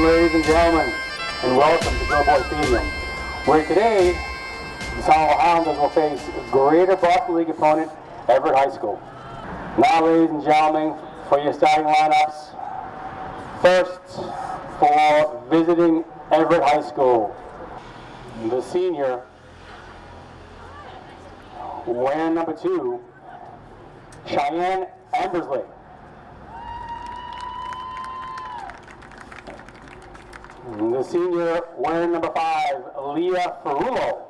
ladies and gentlemen, and welcome to Dilboy Stadium, where today the Somerville Highlanders will face Greater Boston League opponent Everett High School. Now, ladies and gentlemen, for your starting lineups. First, for visiting Everett High School, the senior, wearing number 2, Cheyenne Embersley. The senior wearing number 5, Leah Ferrulo.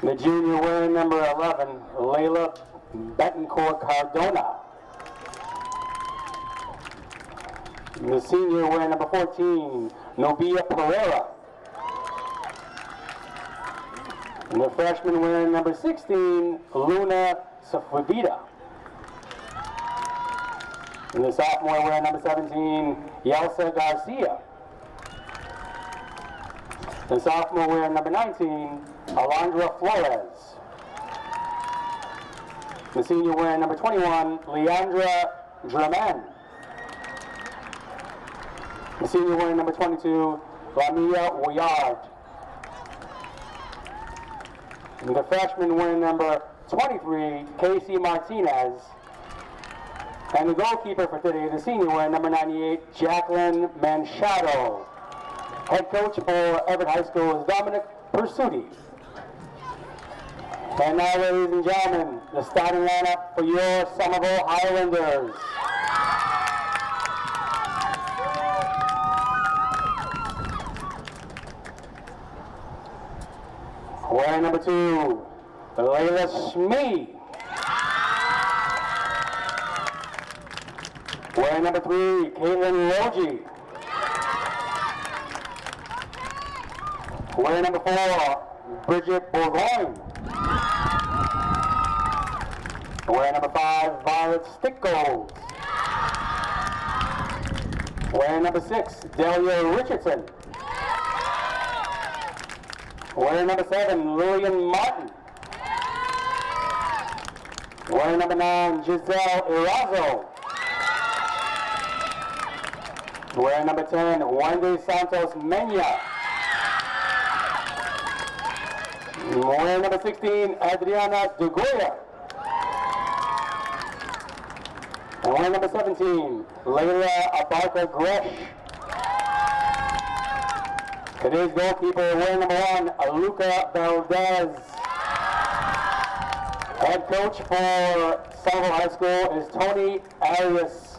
The junior wearing number 11, Layla Betancourt Cardona. The senior wearing number 14, Nobia Pereira. And the freshman wearing number 16, Luna Safavida. And the sophomore wearing number 17, Yelsa Garcia. The sophomore wearing number 19, Alondra Flores. The senior wearing number 21, Leandra Draman. The senior wearing number 22, Lamia Woyard. And the freshman wearing number 23, Casey Martinez. And the goalkeeper for today, the senior wearing number 98, Jacqueline Manchado. Head coach for Everett High School is Dominic Persuti. And now, ladies and gentlemen, the starting lineup for your Somerville Highlanders. Wearing number 2, Layla Smee. Wearing number 3, Caitlin Logie. Wearing number 4, Bridget Bourgogne. Wearing number 5, Violet Stickgold. Wearing number 6, Delia Richardson. Wearing number 7, Lillian Martin. Wearing number 9, Giselle Erazo. Wearing number 10, Wendy Santos Mena. Wearing number 16, Adriana DeGoya. And wearing number 17, Layla Abarca Gresh. Today's goalkeeper, wearing number 1, Luca Valdez. Head coach for Somerville High School is Tony Arias.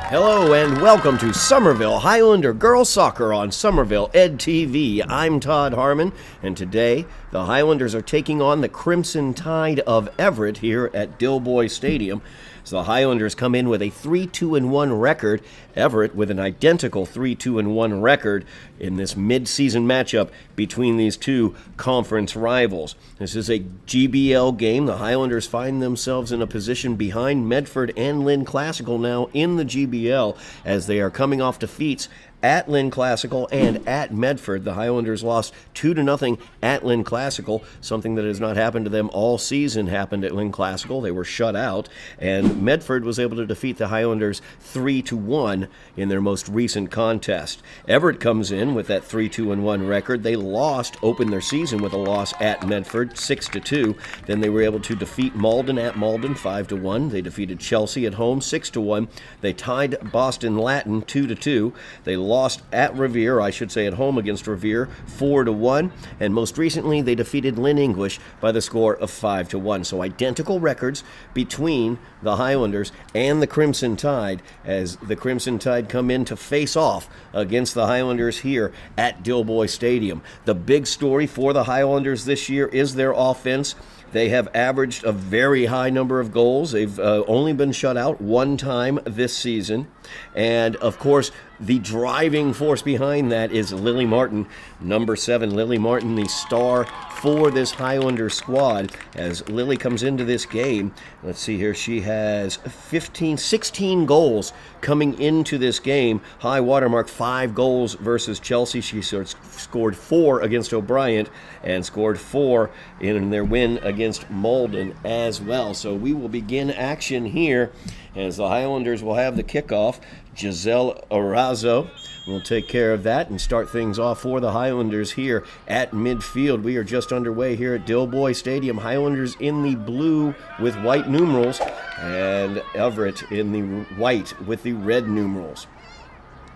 Hello and welcome to Somerville Highlander Girls Soccer on Somerville Ed TV. I'm Todd Harmon, and today the Highlanders are taking on the Crimson Tide of Everett here at Dilboy Stadium. So the Highlanders come in with a 3-2-1 record. Everett with an identical 3-2-1 record in this mid-season matchup between these two conference rivals. This is a GBL game. The Highlanders find themselves in a position behind Medford and Lynn Classical now in the GBL as they are coming off defeats at Lynn Classical and at Medford. The Highlanders lost 2-0 at Lynn Classical. Something that has not happened to them all season happened at Lynn Classical. They were shut out, and Medford was able to defeat the Highlanders 3-1 in their most recent contest. Everett comes in with that 3-2-1 record. They opened their season with a loss at Medford 6-2. Then they were able to defeat Malden at Malden 5-1. They defeated Chelsea at home 6-1. They tied Boston Latin 2-2. They lost at Revere, I should say at home against Revere, 4-1, and most recently they defeated Lynn English by the score of 5-1. So identical records between the Highlanders and the Crimson Tide as the Crimson Tide come in to face off against the Highlanders here at Dilboy Stadium. The big story for the Highlanders this year is their offense. They have averaged a very high number of goals. They've only been shut out one time this season. And, of course, the driving force behind that is Lily Martin, number 7. Lily Martin, the star for this Highlander squad. As Lily comes into this game, let's see here, she has 16 goals coming into this game. High watermark, 5 goals versus Chelsea. She scored 4 against O'Brien and scored 4 in their win against Malden as well. So we will begin action here as the Highlanders will have the kickoff. Giselle Arazo will take care of that and start things off for the Highlanders here at midfield. We are just underway here at Dilboy Stadium. Highlanders in the blue with white numerals, and Everett in the white with the red numerals.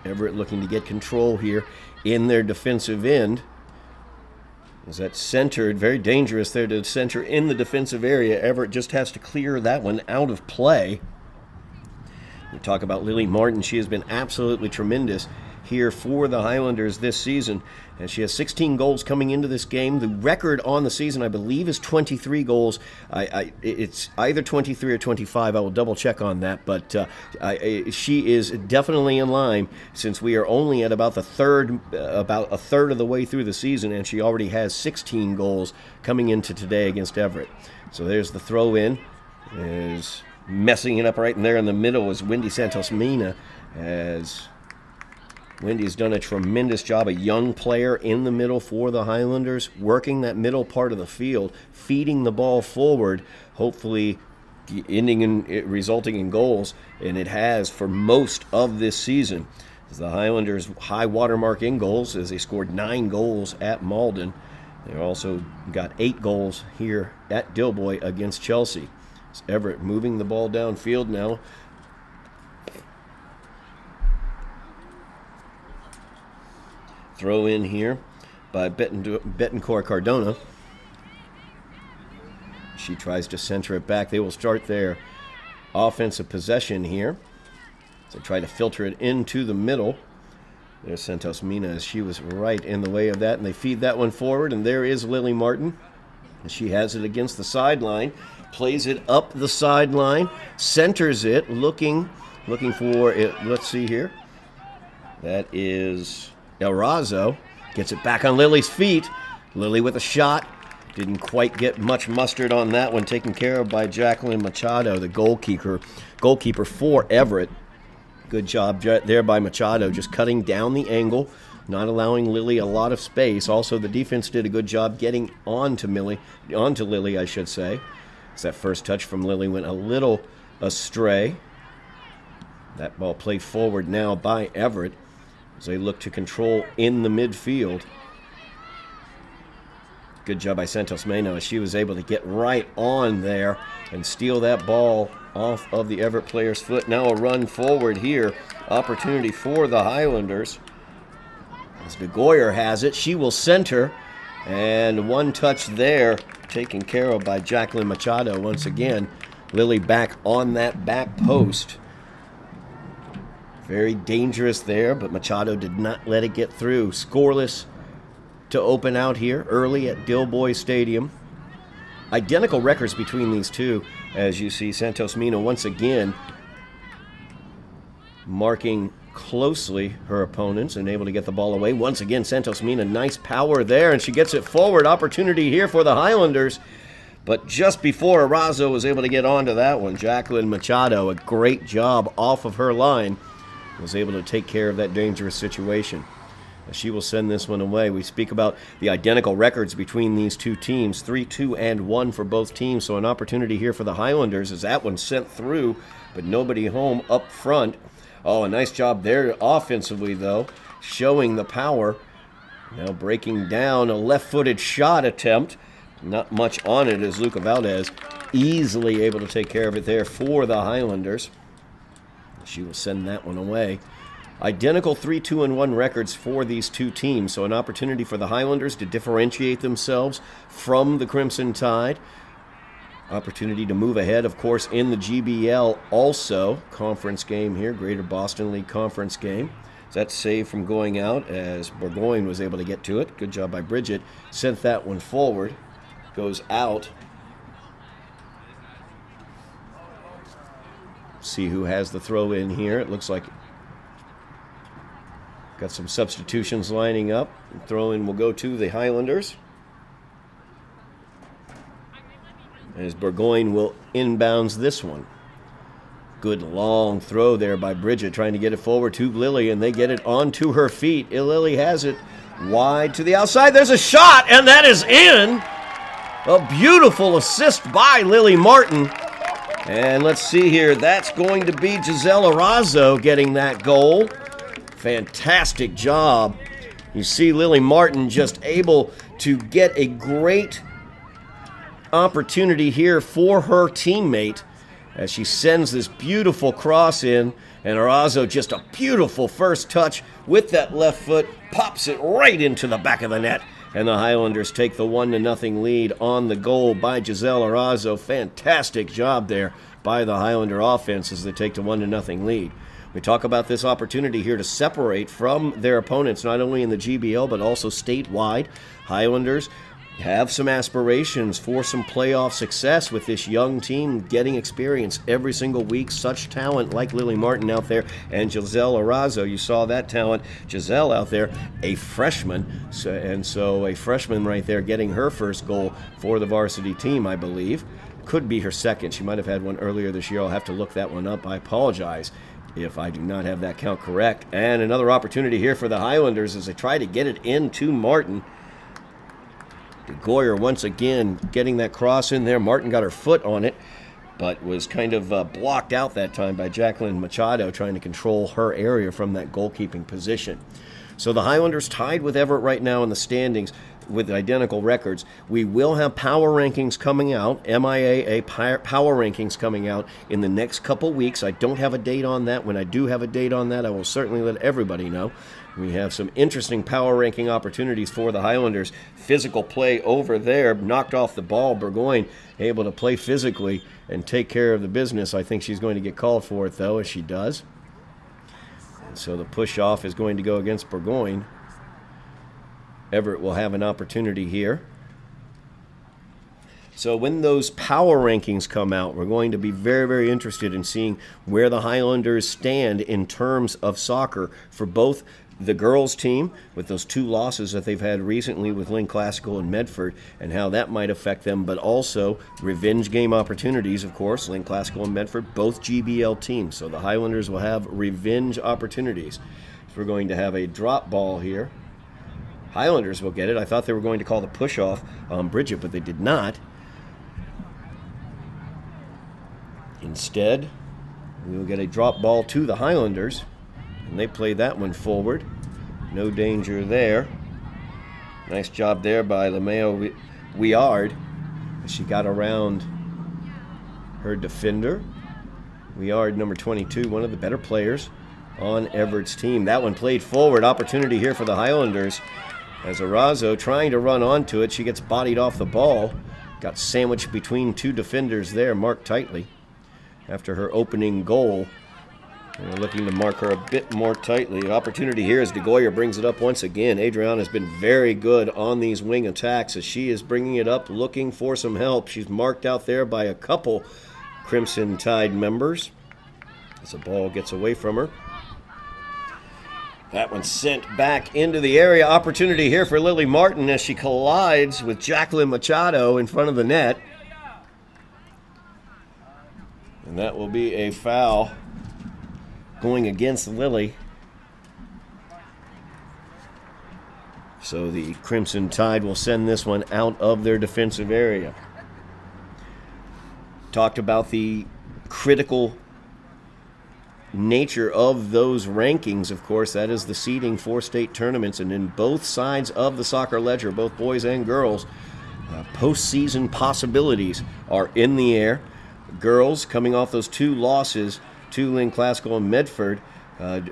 Everett looking to get control here in their defensive end. Is that centered? Very dangerous there to center in the defensive area. Everett just has to clear that one out of play. We talk about Lily Martin. She has been absolutely tremendous here for the Highlanders this season, and she has 16 goals coming into this game. The record on the season, I believe, is 23 goals. It's either 23 or 25. I will double check on that, but she is definitely in line, since we are only at about a third of the way through the season, and she already has 16 goals coming into today against Everett. So there's the throw in. Is messing it up right in there in the middle is Wendy Santos-Mina, as Wendy's done a tremendous job, a young player in the middle for the Highlanders, working that middle part of the field, feeding the ball forward, hopefully resulting in goals, and it has for most of this season. As the Highlanders high watermark in goals, as they scored 9 goals at Malden. They also got 8 goals here at Dilboy against Chelsea. It's Everett moving the ball downfield now. Throw in here by Betancourt Cardona. She tries to center it back. They will start their offensive possession here. So try to filter it into the middle. There's Santos Mina, as she was right in the way of that. And they feed that one forward, and there is Lily Martin. And she has it against the sideline. Plays it up the sideline, centers it, looking for it. Let's see here. That is Arazo. Gets it back on Lily's feet. Lily with a shot. Didn't quite get much mustard on that one. Taken care of by Jacqueline Machado, the goalkeeper for Everett. Good job there by Machado, just cutting down the angle, not allowing Lily a lot of space. Also, the defense did a good job getting onto Lily, I should say. That first touch from Lily went a little astray. That ball played forward now by Everett as they look to control in the midfield. Good job by Santos Meno, as she was able to get right on there and steal that ball off of the Everett player's foot. Now a run forward here. Opportunity for the Highlanders. As DeGoyer has it, she will center. And one touch there, taken care of by Jacqueline Machado once again. Lily back on that back post. Very dangerous there, but Machado did not let it get through. Scoreless to open out here early at Dilboy Stadium. Identical records between these two, as you see Santos Mina once again marking closely her opponents and able to get the ball away. Once again, Santos Mina, nice power there, and she gets it forward. Opportunity here for the Highlanders. But just before Arazo was able to get onto that one, Jacqueline Machado, a great job off of her line, was able to take care of that dangerous situation. She will send this one away. We speak about the identical records between these two teams, 3-2-1 for both teams. So an opportunity here for the Highlanders as that one sent through, but nobody home up front. Oh, a nice job there offensively, though, showing the power. Now breaking down a left-footed shot attempt. Not much on it, as Luca Valdez easily able to take care of it there for the Highlanders. She will send that one away. Identical 3-2-1 records for these two teams, so an opportunity for the Highlanders to differentiate themselves from the Crimson Tide. Opportunity to move ahead, of course, in the GBL also. Conference game here, Greater Boston League Conference game. That save from going out as Burgoyne was able to get to it. Good job by Bridget. Sent that one forward. Goes out. See who has the throw in here. It looks like got some substitutions lining up. Throw in will go to the Highlanders. As Burgoyne will inbounds this one. Good long throw there by Bridget, trying to get it forward to Lily, and they get it onto her feet. Lily has it wide to the outside. There's a shot, and that is in. A beautiful assist by Lily Martin. And let's see here. That's going to be Giselle Arazo getting that goal. Fantastic job. You see Lily Martin just able to get a great opportunity here for her teammate as she sends this beautiful cross in, and Arazo just a beautiful first touch with that left foot, pops it right into the back of the net, and the Highlanders take the 1-0 lead on the goal by Giselle Arazo. Fantastic job there by the Highlander offense as they take the 1-0 lead. We talk about this opportunity here to separate from their opponents, not only in the GBL but also statewide. Highlanders have some aspirations for some playoff success with this young team getting experience every single week. Such talent like Lily Martin out there and Giselle Arazo. You saw that talent. Giselle out there, a freshman. So a freshman right there getting her first goal for the varsity team, I believe. Could be her second. She might have had one earlier this year. I'll have to look that one up. I apologize if I do not have that count correct. And another opportunity here for the Highlanders as they try to get it into Martin. Goyer once again getting that cross in there. Martin got her foot on it, but was kind of blocked out that time by Jacqueline Machado trying to control her area from that goalkeeping position. So the Highlanders tied with Everett right now in the standings with identical records. We will have power rankings coming out, MIAA power rankings coming out in the next couple weeks. I don't have a date on that. When I do have a date on that, I will certainly let everybody know. We have some interesting power ranking opportunities for the Highlanders. Physical play over there, knocked off the ball. Burgoyne able to play physically and take care of the business. I think she's going to get called for it, though, as she does. And so the push-off is going to go against Burgoyne. Everett will have an opportunity here. So when those power rankings come out, we're going to be very, very interested in seeing where the Highlanders stand in terms of soccer for both the girls' team with those 2 losses that they've had recently with Lynn Classical and Medford and how that might affect them, but also revenge game opportunities, of course. Lynn Classical and Medford, both GBL teams. So the Highlanders will have revenge opportunities. So we're going to have a drop ball here. Highlanders will get it. I thought they were going to call the push-off on Bridget, but they did not. Instead, we will get a drop ball to the Highlanders, and they play that one forward. No danger there. Nice job there by Lameo Weard. She got around her defender. Weard, number 22, one of the better players on Everett's team. That one played forward. Opportunity here for the Highlanders. As Arazo trying to run onto it, she gets bodied off the ball. Got sandwiched between 2 defenders there, marked tightly. After her opening goal, they're looking to mark her a bit more tightly. The opportunity here as DeGoyer brings it up once again. Adriana has been very good on these wing attacks as she is bringing it up, looking for some help. She's marked out there by a couple Crimson Tide members as the ball gets away from her. That one sent back into the area. Opportunity here for Lily Martin as she collides with Jacqueline Machado in front of the net. And that will be a foul going against Lily. So the Crimson Tide will send this one out of their defensive area. Talked about the critical nature of those rankings, of course. That is the seeding for state tournaments, and in both sides of the soccer ledger, both boys and girls, postseason possibilities are in the air. Girls, coming off those 2 losses to Lynn Classical and Medford,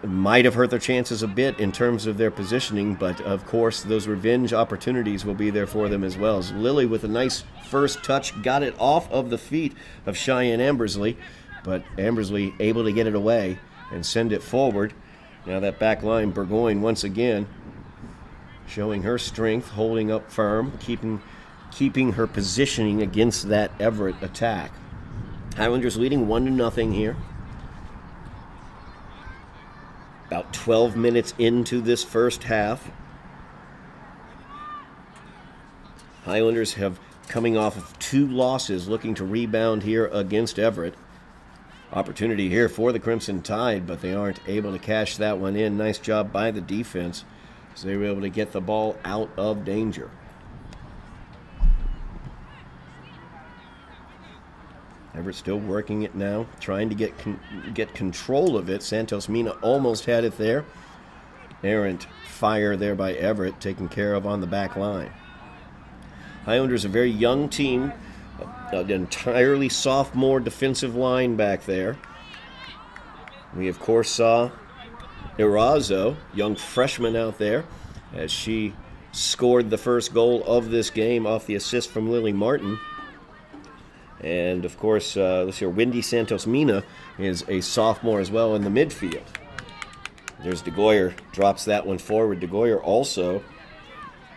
might have hurt their chances a bit in terms of their positioning, but of course those revenge opportunities will be there for them as well. As Lily with a nice first touch got it off of the feet of Cheyenne Ambersley, but Ambersley able to get it away and send it forward. Now that back line, Burgoyne once again showing her strength, holding up firm, keeping her positioning against that Everett attack. Highlanders leading 1-0 here. About 12 minutes into this first half. Highlanders have coming off of 2 losses, looking to rebound here against Everett. Opportunity here for the Crimson Tide, but they aren't able to cash that one in. Nice job by the defense, so they were able to get the ball out of danger. Everett still working it now, trying to get control of it. Santos Mina almost had it there. Errant fire there by Everett, taken care of on the back line. Highlanders, a very young team, an entirely sophomore defensive line back there. We, of course, saw Erazo, young freshman out there, as she scored the first goal of this game off the assist from Lily Martin. And, of course, let's hear Wendy Santos Mina is a sophomore as well in the midfield. There's DeGoyer, drops that one forward. DeGoyer also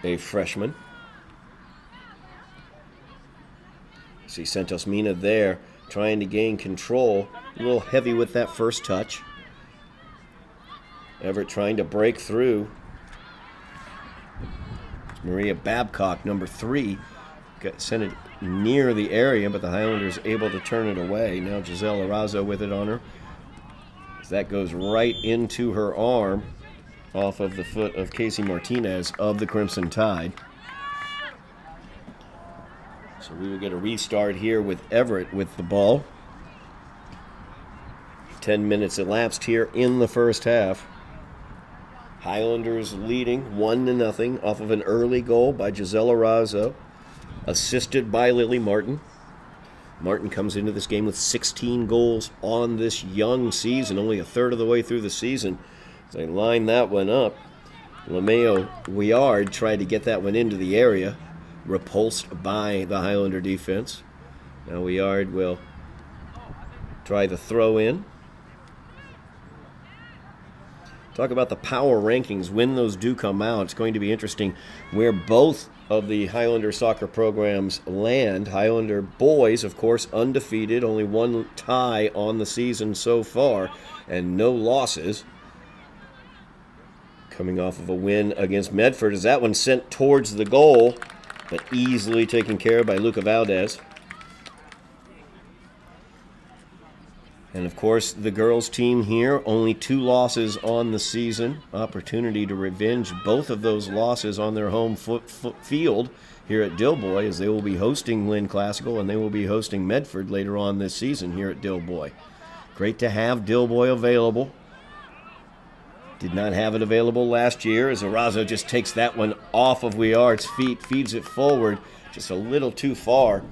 a freshman. See Santos Mina there trying to gain control. A little heavy with that first touch. Everett trying to break through. Maria Babcock, number 3, sent it near the area, but the Highlanders able to turn it away. Now Giselle Erazo with it on her. That goes right into her arm off of the foot of Casey Martinez of the Crimson Tide. So we will get a restart here with Everett with the ball. 10 minutes elapsed here in the first half. Highlanders leading 1-0 off of an early goal by Giselle Erazo, assisted by Lily Martin. Martin comes into this game with 16 goals on this young season, only a third of the way through the season. As they line that one up, LeMayo Weard tried to get that one into the area, repulsed by the Highlander defense. Now Weard will try the throw in. Talk about the power rankings when those do come out. It's going to be interesting where both of the Highlander soccer programs land. Highlander boys, of course, undefeated, only one tie on the season so far, and no losses. Coming off of a win against Medford, as that one sent towards the goal, but easily taken care of by Luca Valdez. And, of course, the girls' team here, only 2 losses on the season. Opportunity to revenge both of those losses on their home field here at Dilboy, as they will be hosting Lynn Classical and they will be hosting Medford later on this season here at Dilboy. Great to have Dilboy available. Did not have it available last year, as Erazo just takes that one off of Weard's feet, feeds it forward just a little too far,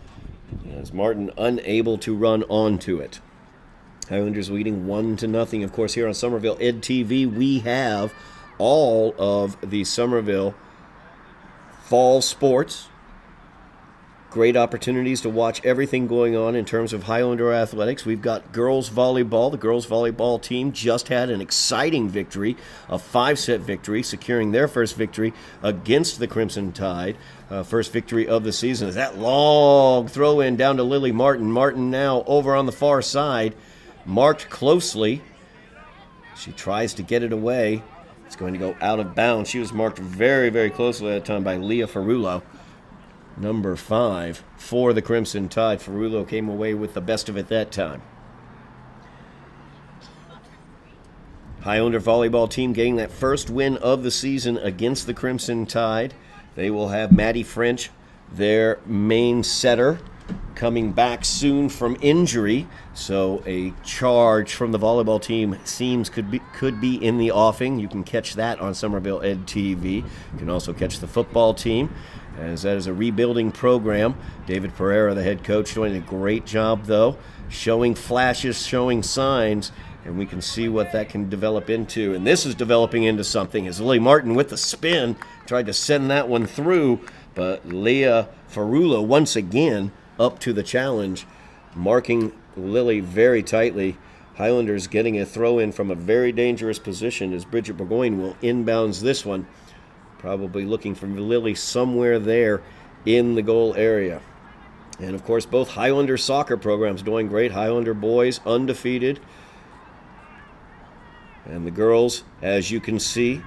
as Martin unable to run onto it. Highlanders leading 1-0. Of course, here on Somerville Ed TV, we have all of the Somerville fall sports. Great opportunities to watch everything going on in terms of Highlander athletics. We've got girls volleyball. The girls volleyball team just had an exciting victory, a 5-set victory, securing their first victory against the Crimson Tide. First victory of the season. As that long throw in down to Lily Martin. Martin now over on the far side. Marked closely. She tries to get it away. It's going to go out of bounds. She was marked very, very closely at that time by Leah Ferrulo, number 5 for the Crimson Tide. Ferrulo came away with the best of it that time. Highlander volleyball team getting that first win of the season against the Crimson Tide. They will have Maddie French, their main setter, coming back soon from injury, so a charge from the volleyball team seems could be in the offing. You can catch that on Somerville Ed TV. You can also catch the football team, as that is a rebuilding program. David Pereira, the head coach, doing a great job, though, showing flashes, showing signs, and we can see what that can develop into. And this is developing into something, as Lily Martin with the spin tried to send that one through, but Leah Ferrulo once again up to the challenge, marking Lily very tightly. Highlanders getting a throw in from a very dangerous position, as Bridget Burgoyne will inbounds this one, probably looking for Lily somewhere there in the goal area. And of course, both Highlander soccer programs doing great. Highlander boys undefeated, and the girls, as you can see,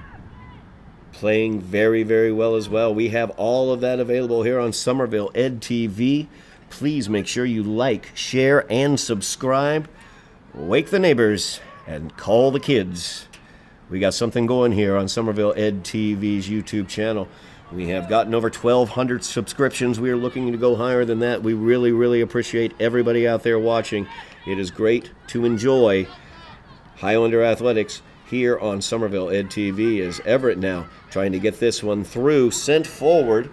playing very, very well as well. We have all of that available here on Somerville Ed TV. Please make sure you like, share, and subscribe. Wake the neighbors and call the kids. We got something going here on Somerville Ed TV's YouTube channel. We have gotten over 1,200 subscriptions. We are looking to go higher than that. We really, really appreciate everybody out there watching. It is great to enjoy Highlander Athletics here on Somerville Ed TV. As Everett now trying to get this one through, sent forward.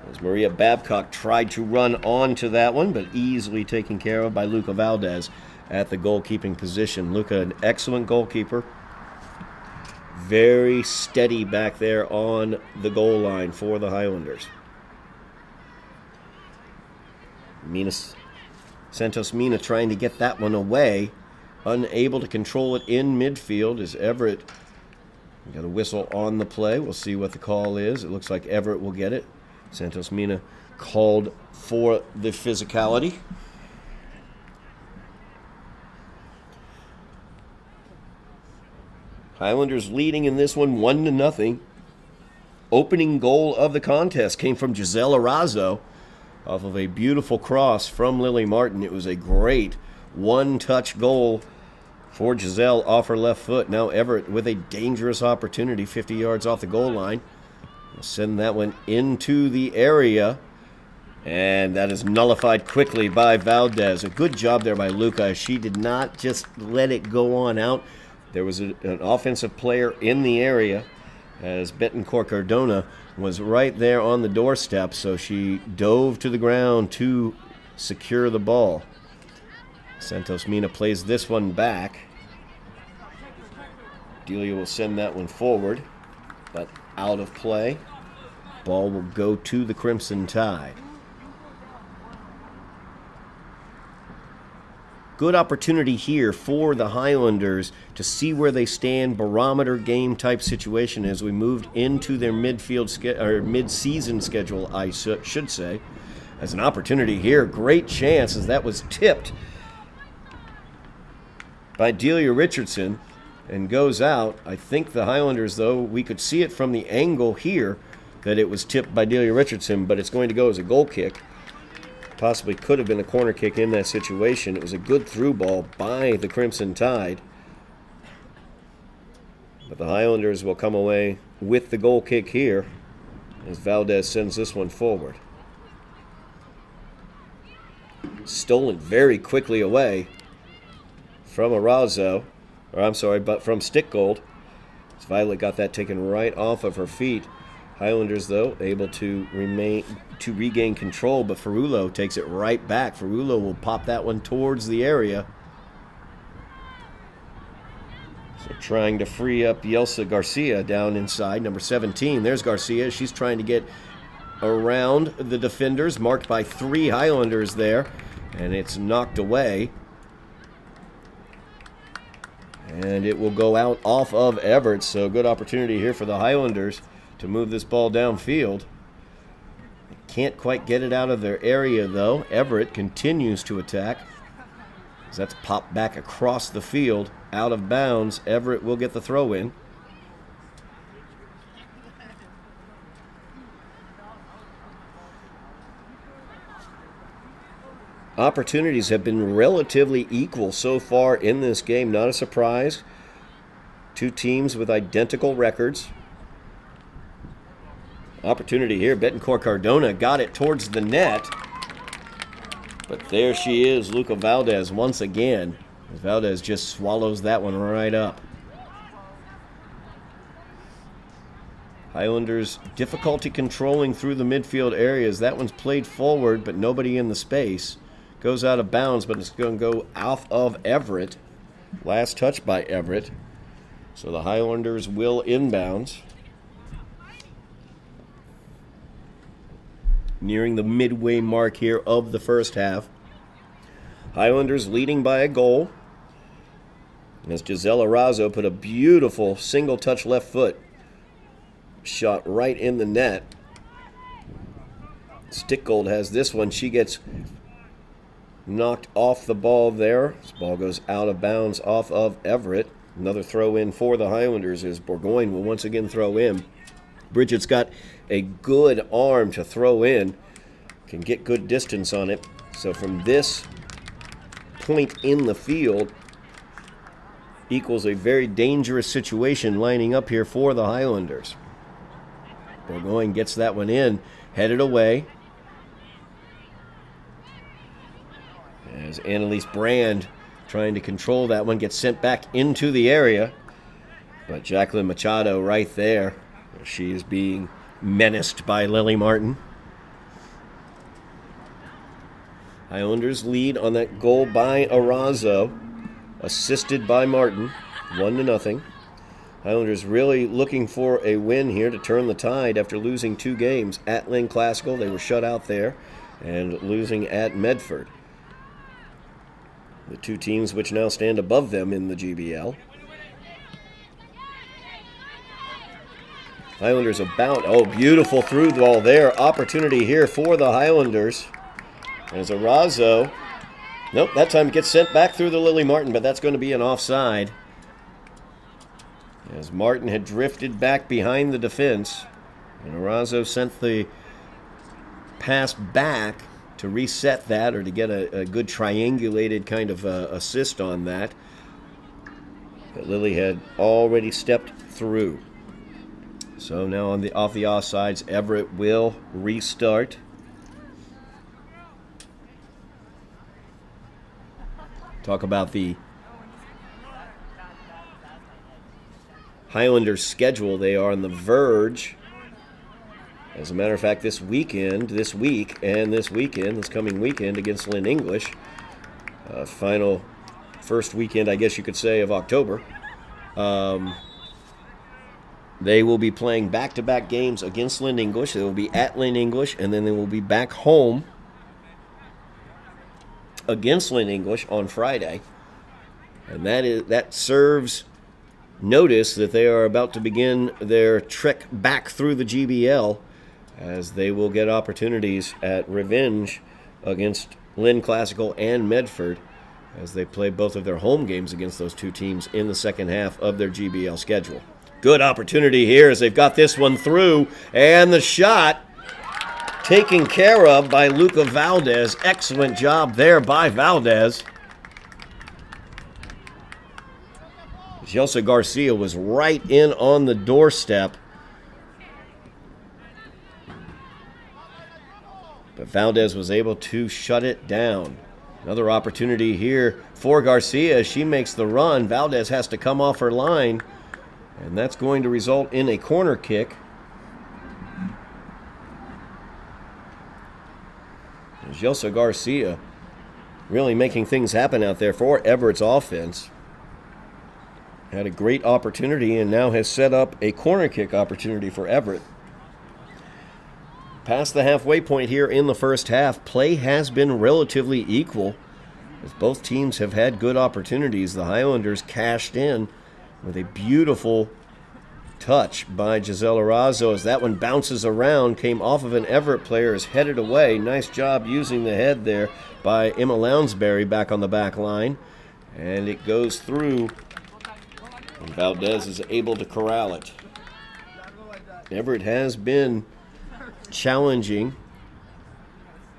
As Maria Babcock tried to run onto that one, but easily taken care of by Luca Valdez at the goalkeeping position. Luca, an excellent goalkeeper. Very steady back there on the goal line for the Highlanders. Santos Mina trying to get that one away. Unable to control it in midfield as Everett got a whistle on the play. We'll see what the call is. It looks like Everett will get it. Santos Mina called for the physicality. Highlanders leading in this one 1-0. Opening goal of the contest came from Giselle Arazo off of a beautiful cross from Lily Martin. It was a great one-touch goal for Giselle off her left foot. Now Everett with a dangerous opportunity 50 yards off the goal line. We'll send that one into the area. And that is nullified quickly by Valdez. A good job there by Luca. She did not just let it go on out. There was an offensive player in the area as Betancourt Cardona was right there on the doorstep, so she dove to the ground to secure the ball. Santos Mina plays this one back. Delia will send that one forward, but out of play. Ball will go to the Crimson Tide. Good opportunity here for the Highlanders to see where they stand, barometer game type situation as we moved into their mid-season schedule, I should say. As an opportunity here, great chance as that was tipped by Delia Richardson and goes out. I think the Highlanders, though, we could see it from the angle here that it was tipped by Delia Richardson, but it's going to go as a goal kick. Possibly could have been a corner kick in that situation. It was a good through ball by the Crimson Tide. But the Highlanders will come away with the goal kick here as Valdez sends this one forward. Stolen very quickly away from Arazo, but from Stickgold. As Violet got that taken right off of her feet. Highlanders, though, able to regain control, but Ferrulo takes it right back. Ferrulo will pop that one towards the area. So trying to free up Yelsa Garcia down inside, number 17. There's Garcia. She's trying to get around the defenders, marked by 3 Highlanders there, and it's knocked away. And it will go out off of Everett, so good opportunity here for the Highlanders to move this ball downfield. Can't quite get it out of their area, though. Everett continues to attack. As that's popped back across the field, out of bounds. Everett will get the throw in. Opportunities have been relatively equal so far in this game. Not a surprise. 2 teams with identical records. Opportunity here. Betancourt Cardona got it towards the net. But there she is, Luca Valdez once again. Valdez just swallows that one right up. Highlanders difficulty controlling through the midfield areas. That one's played forward, but nobody in the space. Goes out of bounds, but it's going to go off of Everett. Last touch by Everett. So the Highlanders will inbounds. Nearing the midway mark here of the first half. Highlanders leading by a goal. As Giselle Arazo put a beautiful single-touch left foot shot right in the net. Stickgold has this one. She gets knocked off the ball there. This ball goes out of bounds off of Everett. Another throw in for the Highlanders as Bourgogne will once again throw in. Bridget's got a good arm to throw in. Can get good distance on it. So from this point in the field equals a very dangerous situation lining up here for the Highlanders. Burgoyne gets that one in, headed away. As Annalise Brand trying to control that one, gets sent back into the area. But Jacqueline Machado right there. She is being menaced by Lily Martin. Highlanders lead on that goal by Arazo, assisted by Martin, 1-0. Highlanders really looking for a win here to turn the tide after losing 2 games. At Lynn Classical, they were shut out there, and losing at Medford. The 2 teams which now stand above them in the GBL. Highlanders beautiful through ball there. Opportunity here for the Highlanders. As Arazo, that time gets sent back through the Lily Martin, but that's going to be an offside. As Martin had drifted back behind the defense, and Arazo sent the pass back to reset that, or to get a good triangulated kind of assist on that. But Lily had already stepped through. So now off the offsides, Everett will restart. Talk about the Highlanders' schedule. They are on the verge. As a matter of fact, this coming weekend against Lynn English, first weekend, I guess you could say, of October. They will be playing back-to-back games against Lynn English. They will be at Lynn English, and then they will be back home against Lynn English on Friday. And that serves notice that they are about to begin their trek back through the GBL, as they will get opportunities at revenge against Lynn Classical and Medford, as they play both of their home games against those 2 teams in the second half of their GBL schedule. Good opportunity here as they've got this one through, and the shot taken care of by Luca Valdez. Excellent job there by Valdez. Gelsa Garcia was right in on the doorstep. But Valdez was able to shut it down. Another opportunity here for Garcia as she makes the run. Valdez has to come off her line, and that's going to result in a corner kick. Gelsa Garcia really making things happen out there for Everett's offense. Had a great opportunity and now has set up a corner kick opportunity for Everett. Past the halfway point here in the first half, play has been relatively equal, as both teams have had good opportunities. The Highlanders cashed in with a beautiful touch by Giselle Arazo as that one bounces around, came off of an Everett player, is headed away. Nice job using the head there by Emma Lounsbury back on the back line. And it goes through, and Valdez is able to corral it. Everett has been challenging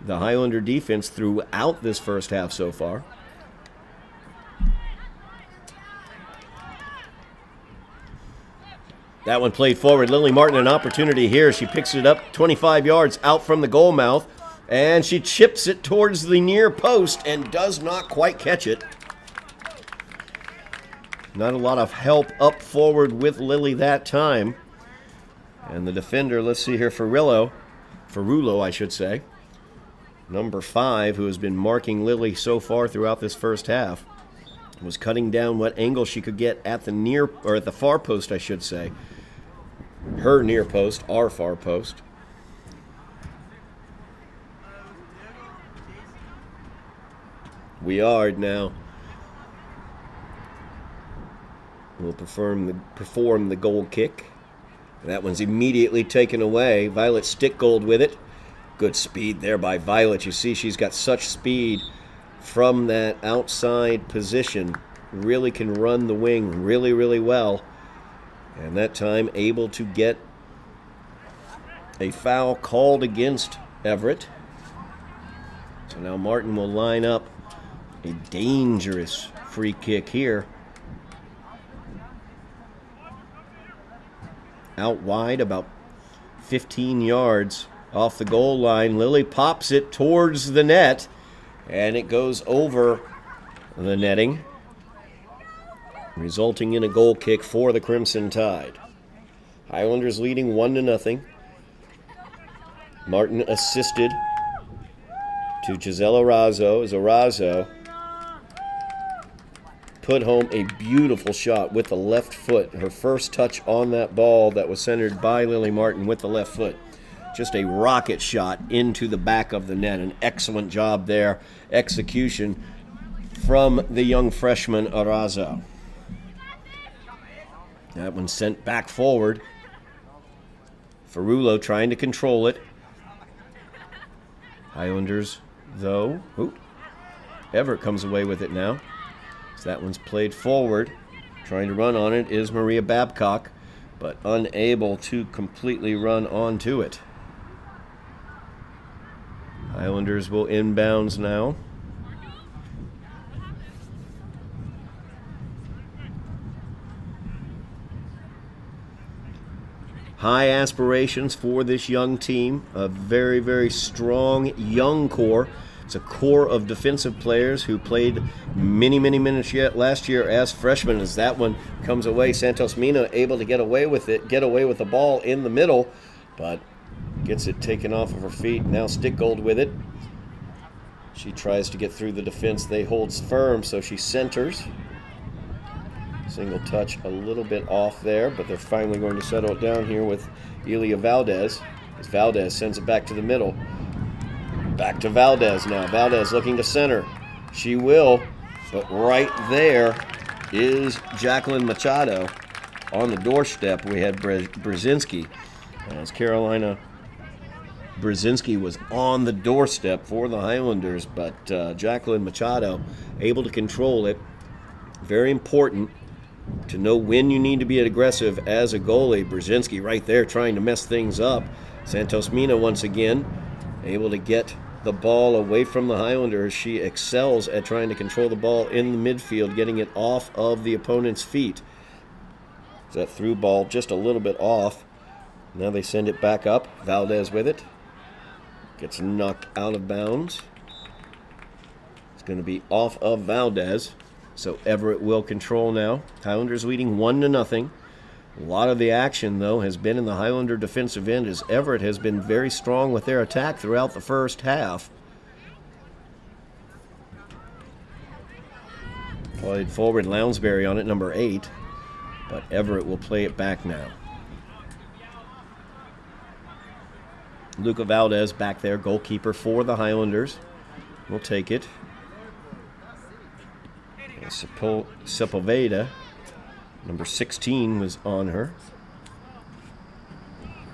the Highlander defense throughout this first half so far. That one played forward. Lily Martin, an opportunity here. She picks it up 25 yards out from the goal mouth, and she chips it towards the near post and does not quite catch it. Not a lot of help up forward with Lily that time. And the defender, let's see here, Ferrulo, I should say, number 5, who has been marking Lily so far throughout this first half, was cutting down what angle she could get at the far post, I should say. Her near post, our far post. Weard now will perform the goal kick. That one's immediately taken away. Violet Stickgold with it. Good speed there by Violet. You see she's got such speed from that outside position. Really can run the wing really, really well. And that time able to get a foul called against Everett. So now Martin will line up a dangerous free kick here. Out wide, about 15 yards off the goal line. Lily pops it towards the net, and it goes over the netting, resulting in a goal kick for the Crimson Tide. Highlanders leading 1-0. Martin assisted to Giselle Arazo as Arazo put home a beautiful shot with the left foot. Her first touch on that ball that was centered by Lily Martin with the left foot. Just a rocket shot into the back of the net. An excellent job there. Execution from the young freshman Arazo. That one sent back forward. Ferrulo trying to control it. Highlanders, though. Everett comes away with it now. So that one's played forward. Trying to run on it is Maria Babcock, but unable to completely run onto it. Highlanders will inbounds now. High aspirations for this young team. A very, very strong young core. It's a core of defensive players who played many, many minutes yet last year as freshmen. As that one comes away, Santos Mina able to get away with it, get away with the ball in the middle, but gets it taken off of her feet. Now Stickgold with it. She tries to get through the defense. They hold firm, so she centers. Single touch a little bit off there, but they're finally going to settle it down here with Elia Valdez. As Valdez sends it back to the middle. Back to Valdez now. Valdez looking to center. She will, but right there is Jacqueline Machado. On the doorstep, we had Brzezinski. As Carolina Brzezinski was on the doorstep for the Highlanders, but Jacqueline Machado able to control it. Very important to know when you need to be aggressive as a goalie. Brzezinski right there trying to mess things up. Santos Mina once again able to get the ball away from the Highlanders. She excels at trying to control the ball in the midfield, getting it off of the opponent's feet. That through ball just a little bit off. Now they send it back up. Valdez with it. Gets knocked out of bounds. It's going to be off of Valdez. So Everett will control now. Highlanders leading 1-0. A lot of the action, though, has been in the Highlander defensive end as Everett has been very strong with their attack throughout the first half. Played forward, Lounsbury on it, number 8. But Everett will play it back now. Luca Valdez back there, goalkeeper for the Highlanders. Will take it. Sepulveda, number 16, was on her.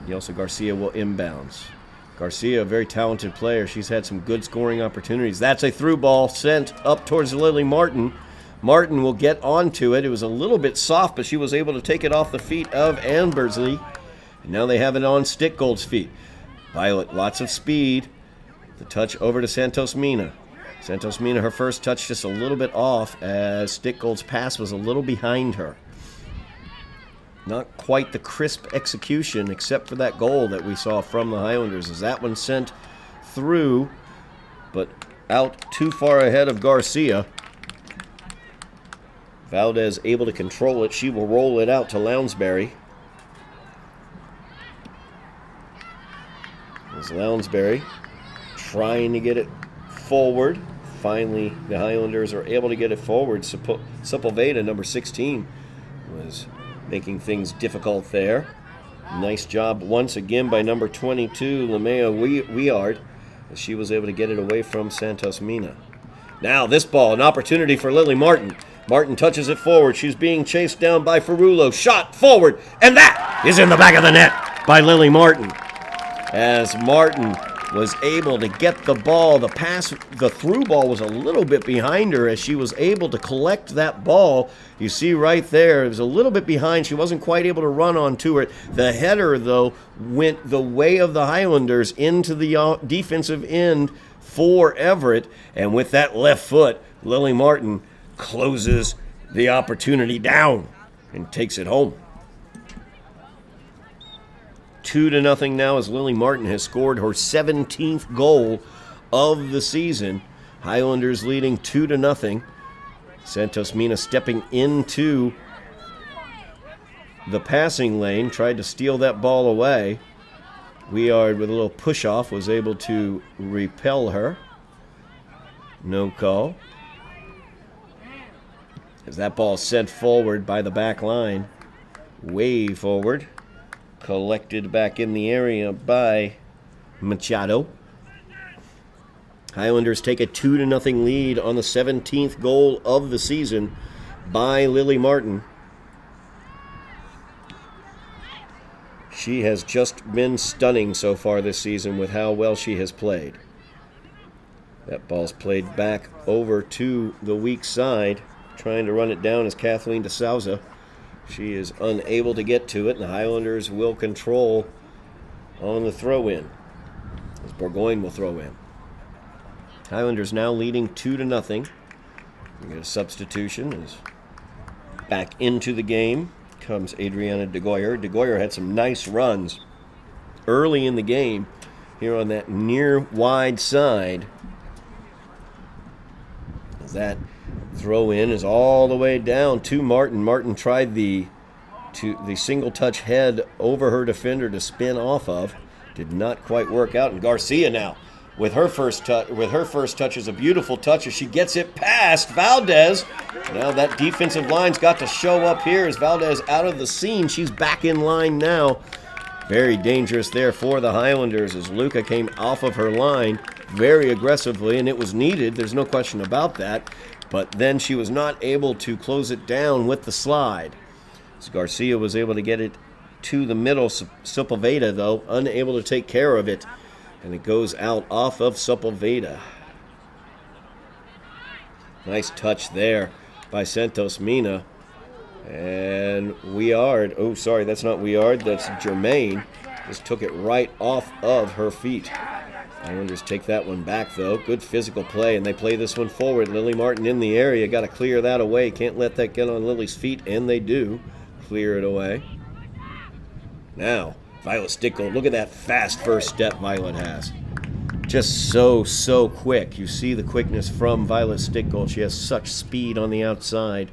Yelsa Garcia will inbounds. Garcia, a very talented player. She's had some good scoring opportunities. That's a through ball sent up towards Lily Martin. Martin will get onto it. It was a little bit soft, but she was able to take it off the feet of Ann Bersley. And now they have it on Stickgold's feet. Violet, lots of speed. The touch over to Santos Mina. Santos Mina, her first touch just a little bit off as Stickgold's pass was a little behind her. Not quite the crisp execution except for that goal that we saw from the Highlanders as that one sent through, but out too far ahead of Garcia. Valdez able to control it. She will roll it out to Lounsbury. As Lounsbury trying to get it forward. Finally, the Highlanders are able to get it forward. Sepulveda, number 16, was making things difficult there. Nice job once again by number 22, Lamea Weard, as she was able to get it away from Santos Mina. Now this ball, an opportunity for Lily Martin. Martin touches it forward. She's being chased down by Ferrulo. Shot forward, and that is in the back of the net by Lily Martin. As Martin was able to get the ball. The pass, the through ball was a little bit behind her as she was able to collect that ball. You see right there, it was a little bit behind. She wasn't quite able to run onto it. The header, though, went the way of the Highlanders into the defensive end for Everett. And with that left foot, Lily Martin closes the opportunity down and takes it home. 2-0 now as Lily Martin has scored her 17th goal of the season. Highlanders leading 2-0. Santos Mina stepping into the passing lane, tried to steal that ball away. Weard, with a little push-off, was able to repel her. No call. As that ball sent forward by the back line, way forward, collected back in the area by Machado. Highlanders take a 2-0 lead on the 17th goal of the season by Lily Martin. She has just been stunning so far this season with how well she has played. That ball's played back over to the weak side. Trying to run it down is Kathleen DeSouza. She is unable to get to it, and the Highlanders will control on the throw-in, as Burgoyne will throw in. Highlanders now leading 2-0. We get a substitution. As back into the game comes Adriana DeGoyer. DeGoyer had some nice runs early in the game here on that near wide side. As that throw in is all the way down to Martin. Martin tried the single touch head over her defender to spin off of. Did not quite work out. And Garcia now with her first touch is a beautiful touch as she gets it past Valdez. Now that defensive line's got to show up here as Valdez out of the scene. She's back in line now. Very dangerous there for the Highlanders as Luca came off of her line very aggressively, and it was needed. There's no question about that. But then she was not able to close it down with the slide. So Garcia was able to get it to the middle. Sepulveda, though, unable to take care of it. And it goes out off of Sepulveda. Nice touch there by Santos Mina. And Weard, oh, sorry, that's not Weard, that's Germain. Just took it right off of her feet. Highlanders take that one back, though. Good physical play, and they play this one forward. Lily Martin in the area. Got to clear that away. Can't let that get on Lily's feet, and they do clear it away. Now, Violet Stickgold. Look at that fast first step Violet has. Just so quick. You see the quickness from Violet Stickgold. She has such speed on the outside.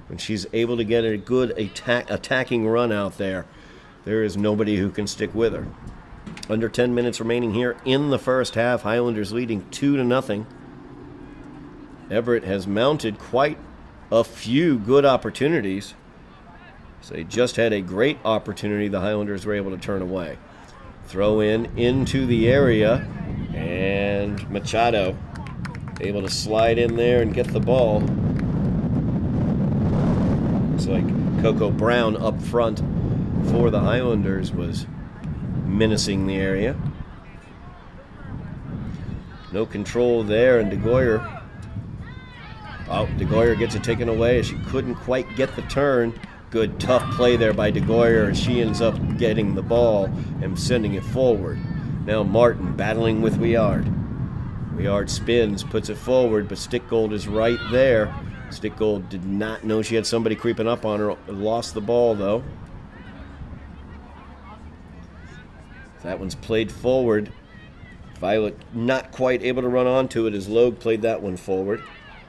When she's able to get a good attacking run out there, there is nobody who can stick with her. Under 10 minutes remaining here in the first half. Highlanders leading 2-0. Everett has mounted quite a few good opportunities. So they just had a great opportunity the Highlanders were able to turn away. Throw into the area, and Machado able to slide in there and get the ball. Looks like Coco Brown up front for the Highlanders was menacing the area. No control there, and DeGoyer. Oh, DeGoyer gets it taken away as she couldn't quite get the turn. Good tough play there by DeGoyer, and she ends up getting the ball and sending it forward. Now Martin battling with Weard. Weard spins, puts it forward, but Stickgold is right there. Stickgold did not know she had somebody creeping up on her. Lost the ball, though. That one's played forward. Violet not quite able to run onto it as Logue played that one forward.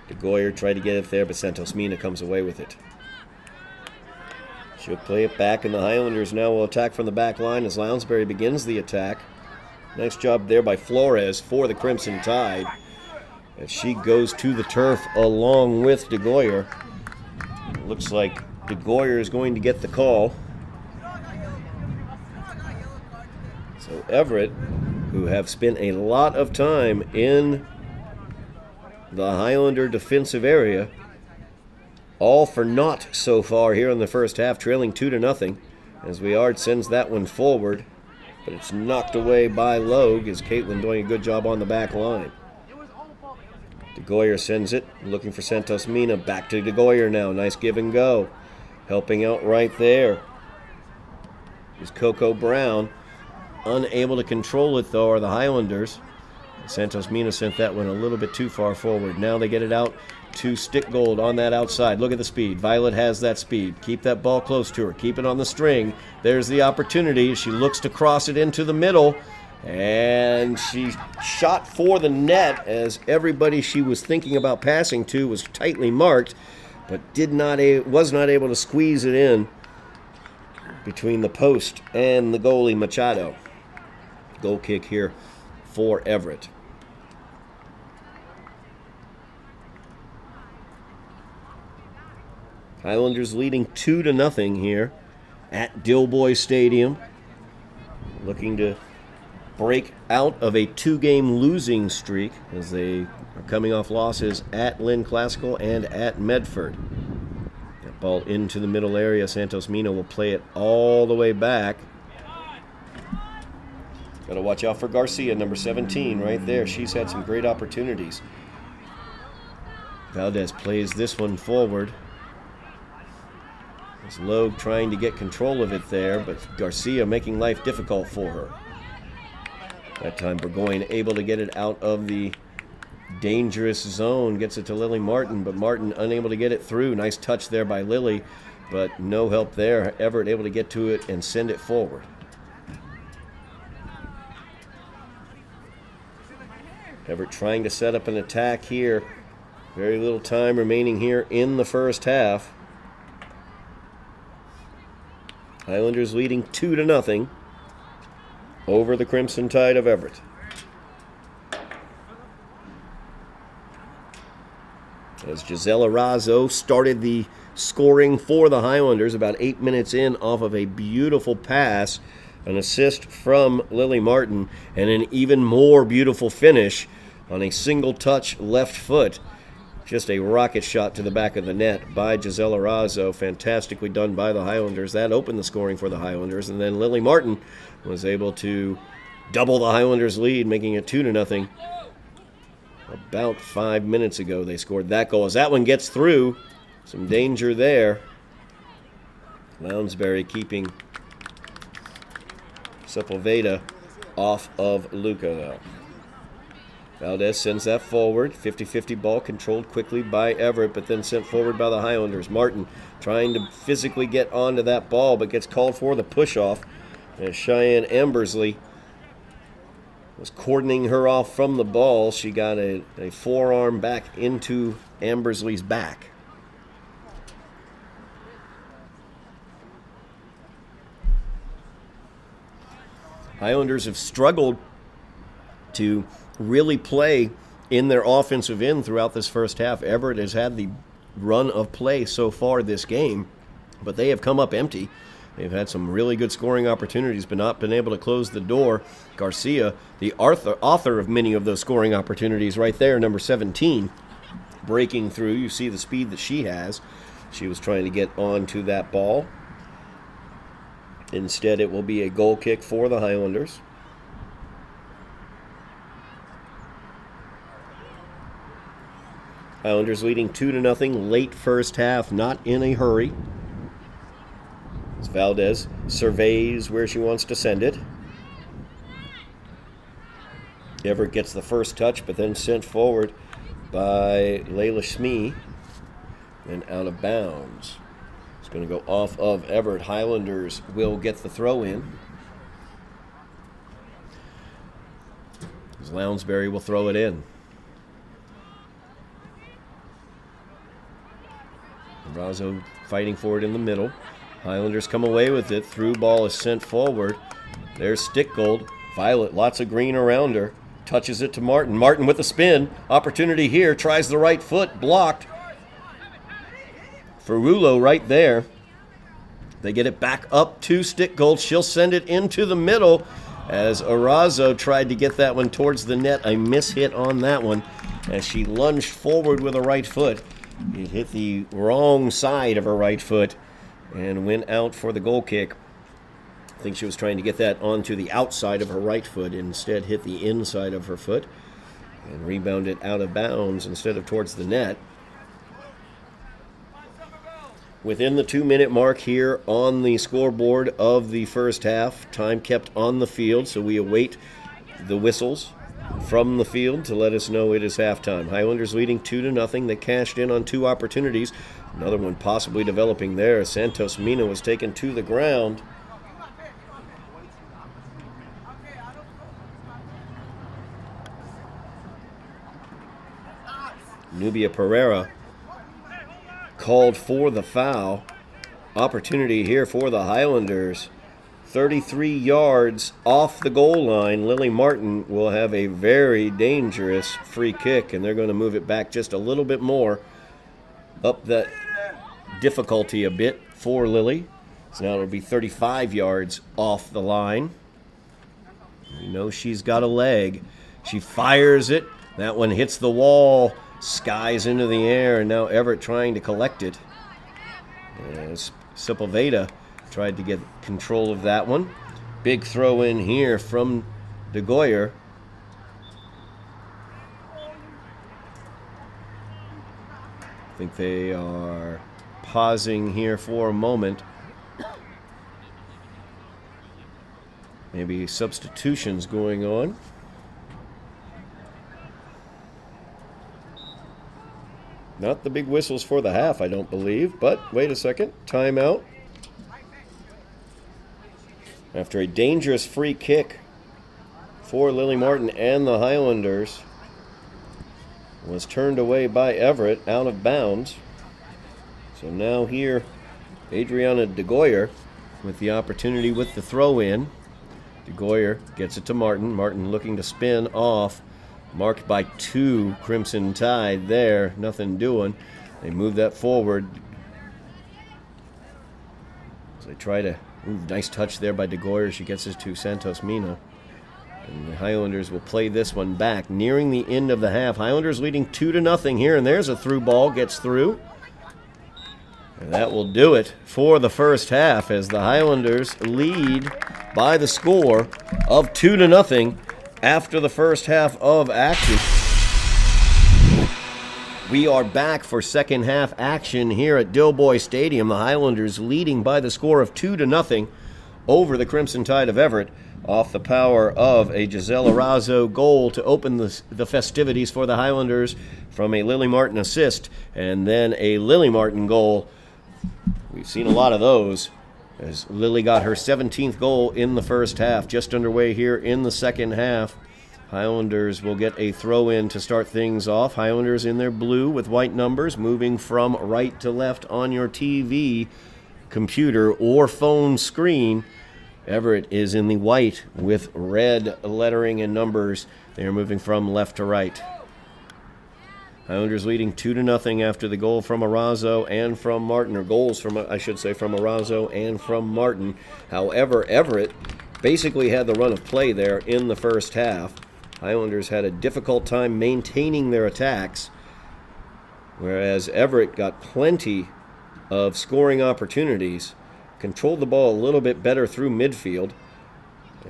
DeGoyer tried to get it there, but Santos Mina comes away with it. She'll play it back, and the Highlanders now will attack from the back line as Lounsbury begins the attack. Nice job there by Flores for the Crimson Tide as she goes to the turf along with DeGoyer. It looks like DeGoyer is going to get the call. So Everett, who have spent a lot of time in the Highlander defensive area, all for naught so far here in the first half, trailing 2-0 as Weard sends that one forward, but it's knocked away by Logue as Caitlin doing a good job on the back line. DeGoyer sends it, looking for Santos Mina. Back to DeGoyer now. Nice give and go. Helping out right there is Coco Brown. Unable to control it, though, are the Highlanders. Santos Mina sent that one a little bit too far forward. Now they get it out to Stick Gold on that outside. Look at the speed. Violet has that speed. Keep that ball close to her. Keep it on the string. There's the opportunity. She looks to cross it into the middle. And she shot for the net as everybody she was thinking about passing to was tightly marked, but was not able to squeeze it in between the post and the goalie Machado. Goal kick here for Everett. Highlanders leading 2-0 here at Dilboy Stadium, looking to break out of a 2-game losing streak as they are coming off losses at Lynn Classical and at Medford. That ball into the middle area. Santos Mina will play it all the way back. Got to watch out for Garcia, number 17, right there. She's had some great opportunities. Valdez plays this one forward. It's Logue trying to get control of it there, but Garcia making life difficult for her. That time Burgoyne able to get it out of the dangerous zone. Gets it to Lily Martin, but Martin unable to get it through. Nice touch there by Lily, but no help there. Everett able to get to it and send it forward. Everett trying to set up an attack here. Very little time remaining here in the first half. Highlanders leading 2-0 over the Crimson Tide of Everett. As Gisela Razzo started the scoring for the Highlanders about 8 minutes in off of a beautiful pass, an assist from Lily Martin, and an even more beautiful finish on a single touch left foot. Just a rocket shot to the back of the net by Gisela Razzo. Fantastically done by the Highlanders. That opened the scoring for the Highlanders. And then Lily Martin was able to double the Highlanders' lead, making it 2-0. About 5 minutes ago they scored that goal. As that one gets through, some danger there. Lounsbury keeping Sepulveda off of Luca, though. Valdez sends that forward. 50-50 ball controlled quickly by Everett, but then sent forward by the Highlanders. Martin trying to physically get onto that ball, but gets called for the push-off. As Cheyenne Ambersley was cordoning her off from the ball, she got a forearm back into Ambersley's back. Highlanders have struggled to really play in their offensive end throughout this first half. Everett has had the run of play so far this game, but they have come up empty. They've had some really good scoring opportunities, but not been able to close the door. Garcia, the author of many of those scoring opportunities right there, number 17, breaking through. You see the speed that she has. She was trying to get onto that ball. Instead, it will be a goal kick for the Highlanders. Highlanders leading 2-0 late first half, not in a hurry. As Valdez surveys where she wants to send it. Everett gets the first touch, but then sent forward by Layla Smee and out of bounds. It's going to go off of Everett. Highlanders will get the throw in. As Lounsbury will throw it in. Razzo fighting for it in the middle. Highlanders come away with it. Through ball is sent forward. There's Stick Gold. Violet, lots of green around her. Touches it to Martin. Martin with a spin. Opportunity here. Tries the right foot. Blocked. Ferrulo right there. They get it back up to Stick Gold. She'll send it into the middle as Arazo tried to get that one towards the net. A mishit on that one as she lunged forward with a right foot. It hit the wrong side of her right foot and went out for the goal kick. I think she was trying to get that onto the outside of her right foot. Instead hit the inside of her foot and rebounded out of bounds instead of towards the net. Within the 2-minute mark here on the scoreboard of the first half, time kept on the field, so we await the whistles from the field to let us know it is halftime. Highlanders leading 2-0. They cashed in on 2 opportunities. Another one possibly developing there. Santos Mina was taken to the ground. Nubia Pereira called for the foul. Opportunity here for the Highlanders. 33 yards off the goal line. Lily Martin will have a very dangerous free kick, and they're going to move it back just a little bit more. Up that difficulty a bit for Lily. So now it'll be 35 yards off the line. We know she's got a leg. She fires it. That one hits the wall. Skies into the air, and now Everett trying to collect it. As Sepulveda tried to get control of that one. Big throw in here from De Goyer. I think they are pausing here for a moment. Maybe substitutions going on. Not the big whistles for the half, I don't believe, but wait a second. Timeout. After a dangerous free kick for Lily Martin and the Highlanders, was turned away by Everett out of bounds. So now here, Adriana De Goyer with the opportunity with the throw in. De Goyer gets it to Martin. Martin looking to spin off. Marked by 2 Crimson Tide there. Nothing doing. They move that forward. So they try to move. Nice touch there by De Goyer. She gets it to Santos Mina. And the Highlanders will play this one back. Nearing the end of the half. Highlanders leading 2-0 here. And there's a through ball. Gets through. And that will do it for the first half as the Highlanders lead by the score of 2-0. After the first half of action. We are back for second half action here at Dilboy Stadium. The Highlanders leading by the score of 2-0 over the Crimson Tide of Everett off the power of a Giselle Arazo goal to open the festivities for the Highlanders from a Lily Martin assist and then a Lily Martin goal. We've seen a lot of those. As Lily got her 17th goal in the first half, just underway here in the second half. Highlanders will get a throw-in to start things off. Highlanders in their blue with white numbers, moving from right to left on your TV, computer, or phone screen. Everett is in the white with red lettering and numbers. They are moving from left to right. Highlanders leading 2-0 after the goal from Arazo and from Martin, or goals from, I should say, from Arazo and from Martin. However, Everett basically had the run of play there in the first half. Highlanders had a difficult time maintaining their attacks, whereas Everett got plenty of scoring opportunities, controlled the ball a little bit better through midfield.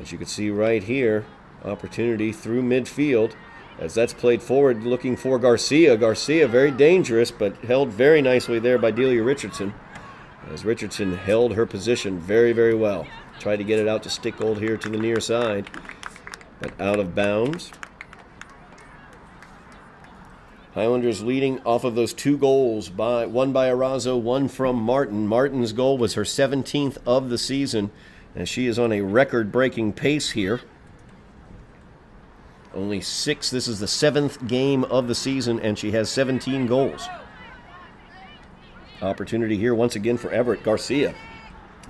As you can see right here, opportunity through midfield. As that's played forward, looking for Garcia. Garcia, very dangerous, but held very nicely there by Delia Richardson. As Richardson held her position very, very well. Tried to get it out to Stickgold here to the near side, but out of bounds. Highlanders leading off of those 2 goals, one by Arazo, one from Martin. Martin's goal was her 17th of the season, and she is on a record-breaking pace here. Only 6. This is the 7th game of the season, and she has 17 goals. Opportunity here once again for Everett. Garcia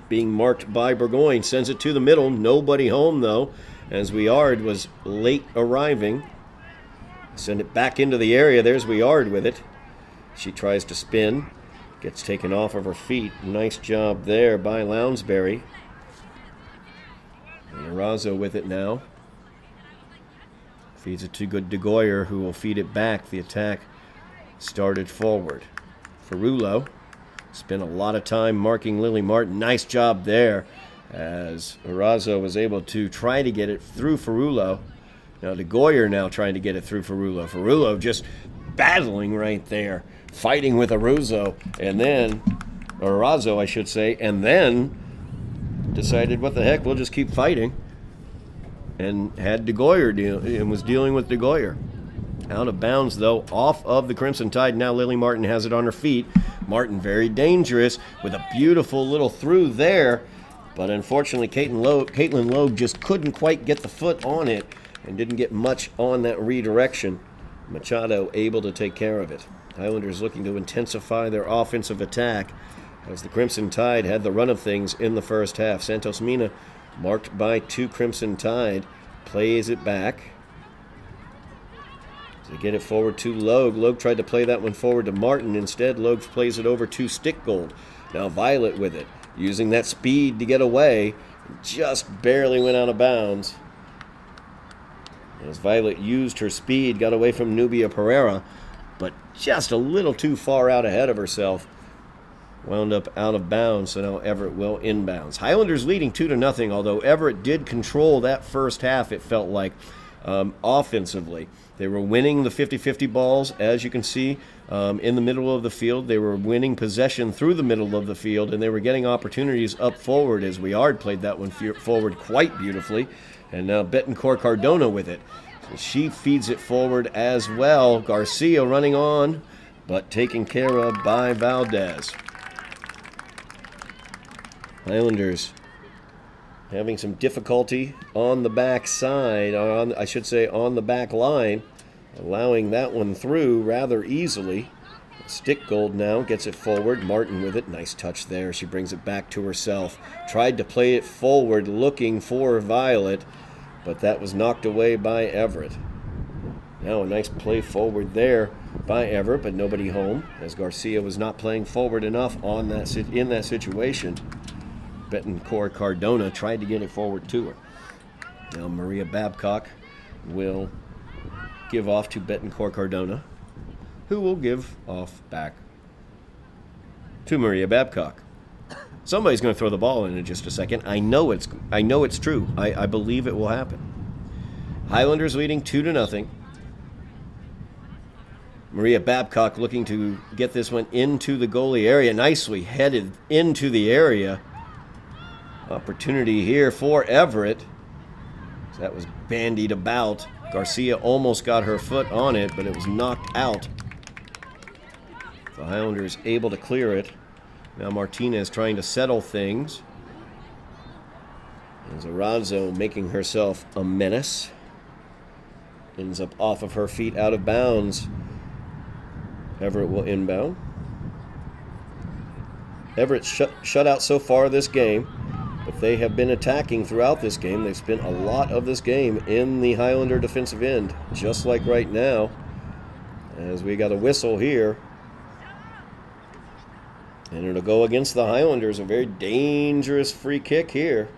being marked by Burgoyne. Sends it to the middle. Nobody home, though, as Weard was late arriving. Send it back into the area. There's Weard with it. She tries to spin. Gets taken off of her feet. Nice job there by Lounsbury. And Arazo with it now. Feeds it to good De Goyer, who will feed it back. The attack started forward. Ferrulo spent a lot of time marking Lily Martin. Nice job there as Arazo was able to try to get it through Ferrulo. Now De Goyer now trying to get it through Ferrulo. Ferrulo just battling right there, fighting with Arazo, and then, or Arazo I should say, and then decided, what the heck, we'll just keep fighting. and had DeGoyer and was dealing with DeGoyer. Out of bounds, though, off of the Crimson Tide. Now Lily Martin has it on her feet. Martin very dangerous with a beautiful little through there. But unfortunately, Caitlin Logue just couldn't quite get the foot on it and didn't get much on that redirection. Machado able to take care of it. Highlanders looking to intensify their offensive attack as the Crimson Tide had the run of things in the first half. Santos Mina, marked by 2 Crimson Tide, plays it back. To get it forward to Logue. Logue tried to play that one forward to Martin. Instead, Logue plays it over to Stickgold. Now Violet with it, using that speed to get away. Just barely went out of bounds. As Violet used her speed, got away from Nubia Pereira, but just a little too far out ahead of herself. Wound up out of bounds, so now Everett will inbounds. Highlanders leading 2-0, although Everett did control that first half, it felt like, offensively. They were winning the 50-50 balls, as you can see, in the middle of the field. They were winning possession through the middle of the field, and they were getting opportunities up forward as Weard played that one forward quite beautifully. And now Betancourt Cardona with it. So she feeds it forward as well. Garcia running on, but taken care of by Valdez. Highlanders having some difficulty on the back side, on the back line, allowing that one through rather easily. Stickgold now gets it forward. Martin with it. Nice touch there. She brings it back to herself. Tried to play it forward looking for Violet, but that was knocked away by Everett. Now a nice play forward there by Everett, but nobody home, as Garcia was not playing forward enough in that situation. Betancourt Cardona tried to get it forward to her. Now Maria Babcock will give off to Betancourt Cardona, who will give off back to Maria Babcock. Somebody's going to throw the ball in just a second. I know it's true. I believe it will happen. Highlanders leading 2-0. Maria Babcock looking to get this one into the goalie area. Nicely headed into the area. Opportunity here for Everett. That was bandied about. Garcia almost got her foot on it, but it was knocked out. The Highlanders able to clear it. Now Martinez trying to settle things. And Zarazzo making herself a menace. Ends up off of her feet, out of bounds. Everett will inbound. Everett shut out so far this game, but they have been attacking throughout this game. They've spent a lot of this game in the Highlander defensive end, just like right now, as we got a whistle here. And it'll go against the Highlanders, a very dangerous free kick here.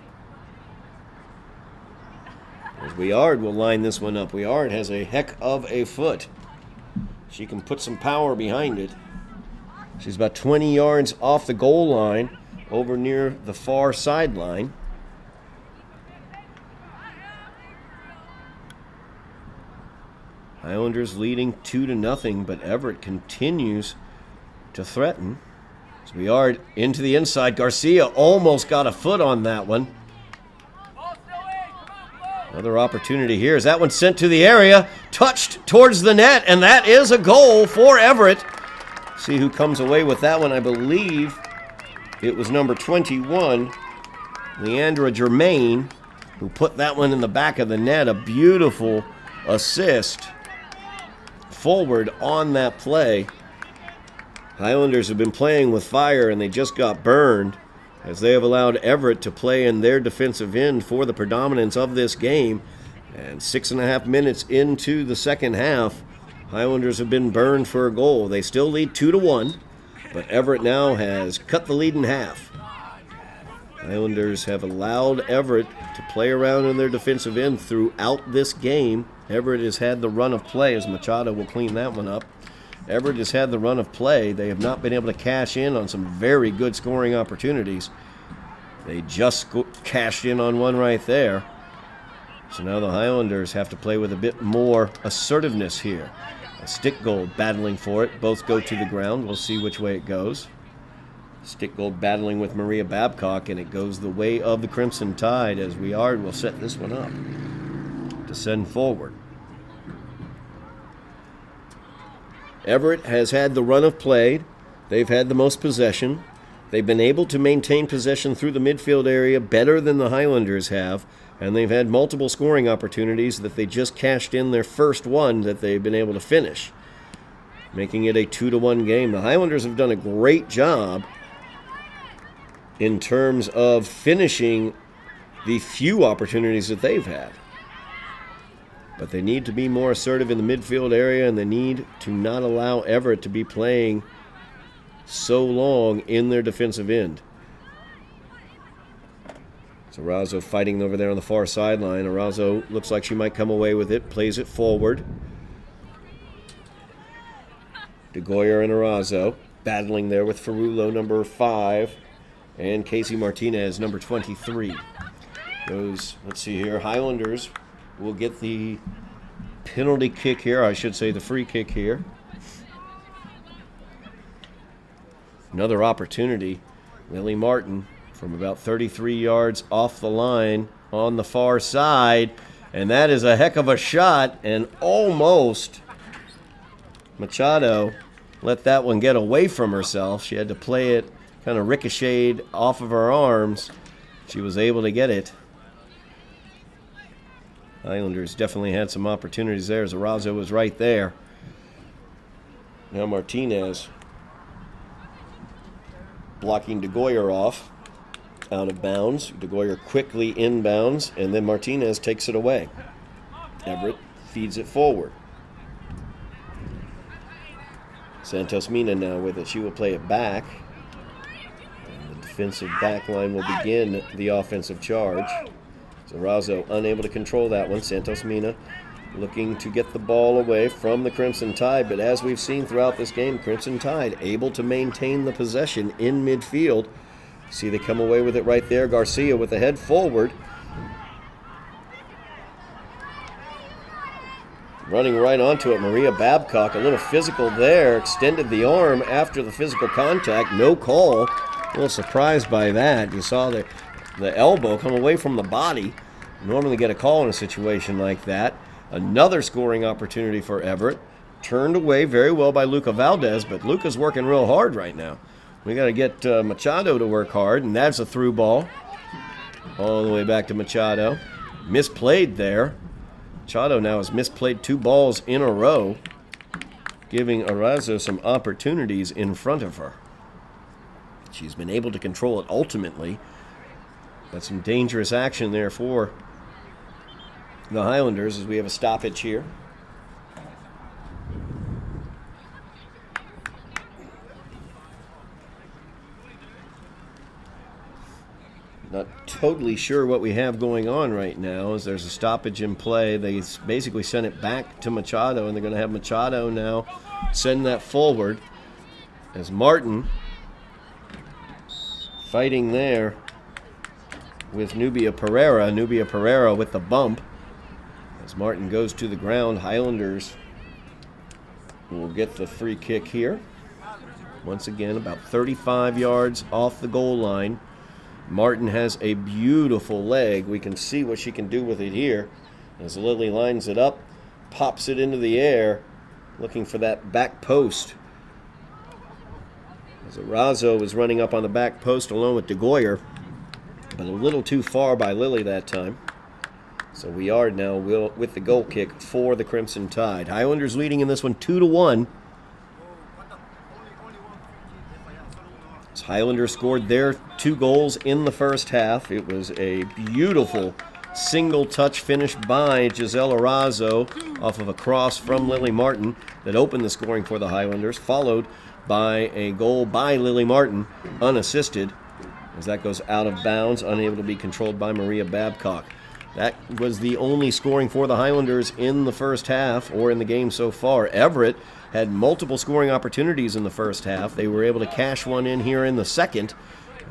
As Weard will line this one up. Weard has a heck of a foot. She can put some power behind it. She's about 20 yards off the goal line, over near the far sideline. Highlanders leading 2-0, but Everett continues to threaten. As Weard into the inside. Garcia almost got a foot on that one. Another opportunity here. Is that one sent to the area? Touched towards the net, and that is a goal for Everett. See who comes away with that one. I believe it was number 21, Leandra Germain, who put that one in the back of the net. A beautiful assist forward on that play. Highlanders have been playing with fire, and they just got burned, as they have allowed Everett to play in their defensive end for the predominance of this game. And 6.5 minutes into the second half, Highlanders have been burned for a goal. They still lead 2-1, but Everett now has cut the lead in half. Highlanders have allowed Everett to play around in their defensive end throughout this game. Everett has had the run of play, as Machado will clean that one up. Everett has had the run of play. They have not been able to cash in on some very good scoring opportunities. They just cashed in on one right there. So now the Highlanders have to play with a bit more assertiveness here. Stickgold battling for it. Both go to the ground. We'll see which way it goes. Stickgold battling with Maria Babcock, and it goes the way of the Crimson Tide, as Weard will set this one up. to send forward. Everett has had the run of play. They've had the most possession. They've been able to maintain possession through the midfield area better than the Highlanders have, and they've had multiple scoring opportunities that they just cashed in their first one that they've been able to finish, making it a 2-1 game. The Highlanders have done a great job in terms of finishing the few opportunities that they've had. But they need to be more assertive in the midfield area, and they need to not allow Everett to be playing so long in their defensive end. So Arazo fighting over there on the far sideline. Arazo looks like she might come away with it, plays it forward. DeGoyer and Arazo battling there with Ferrulo, number 5, and Casey Martinez, number 23. Let's see here, Highlanders will get the penalty kick here, I should say the free kick here. Another opportunity. Lily Martin from about 33 yards off the line on the far side. And that is a heck of a shot. And almost Machado let that one get away from herself. She had to play it kind of ricocheted off of her arms. She was able to get it. Highlanders definitely had some opportunities there as Arazo was right there. Now Martinez blocking DeGoyer off, out of bounds. DeGoyer quickly inbounds, and then Martinez takes it away. Everett feeds it forward. Santos Mina now with it. She will play it back. And the defensive back line will begin the offensive charge. Arazo unable to control that one. Santos Mina looking to get the ball away from the Crimson Tide, but as we've seen throughout this game, Crimson Tide able to maintain the possession in midfield. See, they come away with it right there. Garcia with the head forward. Running right onto it, Maria Babcock, a little physical there, extended the arm after the physical contact, no call. A little surprised by that. You saw the elbow come away from the body. Normally get a call in a situation like that. Another scoring opportunity for Everett. Turned away very well by Luca Valdez, but Luca's working real hard right now. We got to get Machado to work hard, and that's a through ball. All the way back to Machado. Misplayed there. Machado now has misplayed 2 balls in a row, giving Arazo some opportunities in front of her. She's been able to control it ultimately. But some dangerous action there for the Highlanders as we have a stoppage here. Not totally sure what we have going on right now as there's a stoppage in play. They basically sent it back to Machado, and they're going to have Machado now send that forward as Martin fighting there with Nubia Pereira. Nubia Pereira with the bump. As Martin goes to the ground, Highlanders will get the free kick here. Once again, about 35 yards off the goal line. Martin has a beautiful leg. We can see what she can do with it here. As Lily lines it up, pops it into the air, looking for that back post. As Arazo is running up on the back post along with DeGoyer, but a little too far by Lily that time. So we are now with the goal kick for the Crimson Tide. Highlanders leading in this one 2-1. As Highlanders scored their 2 goals in the first half. It was a beautiful single touch finish by Giselle Arazo off of a cross from Lily Martin that opened the scoring for the Highlanders, followed by a goal by Lily Martin, unassisted, as that goes out of bounds, unable to be controlled by Maria Babcock. That was the only scoring for the Highlanders in the first half or in the game so far. Everett had multiple scoring opportunities in the first half. They were able to cash one in here in the second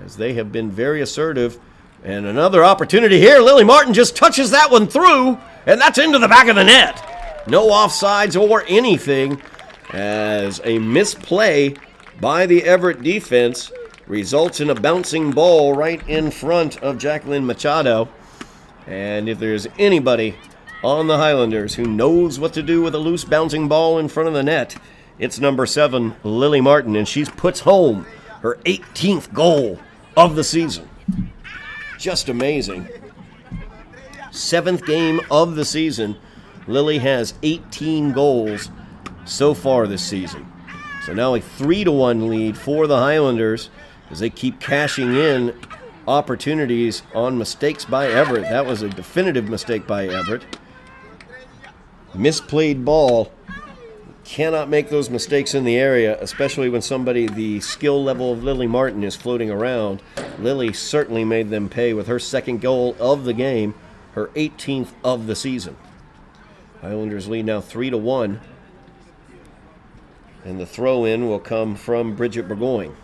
as they have been very assertive. And another opportunity here. Lily Martin just touches that one through, and that's into the back of the net. No offsides or anything as a misplay by the Everett defense results in a bouncing ball right in front of Jacqueline Machado. And if there's anybody on the Highlanders, who knows what to do with a loose bouncing ball in front of the net. It's number 7, Lily Martin, and she puts home her 18th goal of the season. Just amazing. 7th game of the season. Lily has 18 goals so far this season. So now a 3-1 lead for the Highlanders as they keep cashing in opportunities on mistakes by Everett. That was a definitive mistake by Everett. Misplayed ball. Cannot make those mistakes in the area, especially when somebody the skill level of Lily Martin is floating around. Lily certainly made them pay with her 2nd goal of the game, her 18th of the season. Highlanders lead now 3-1. And the throw-in will come from Bridget Burgoyne.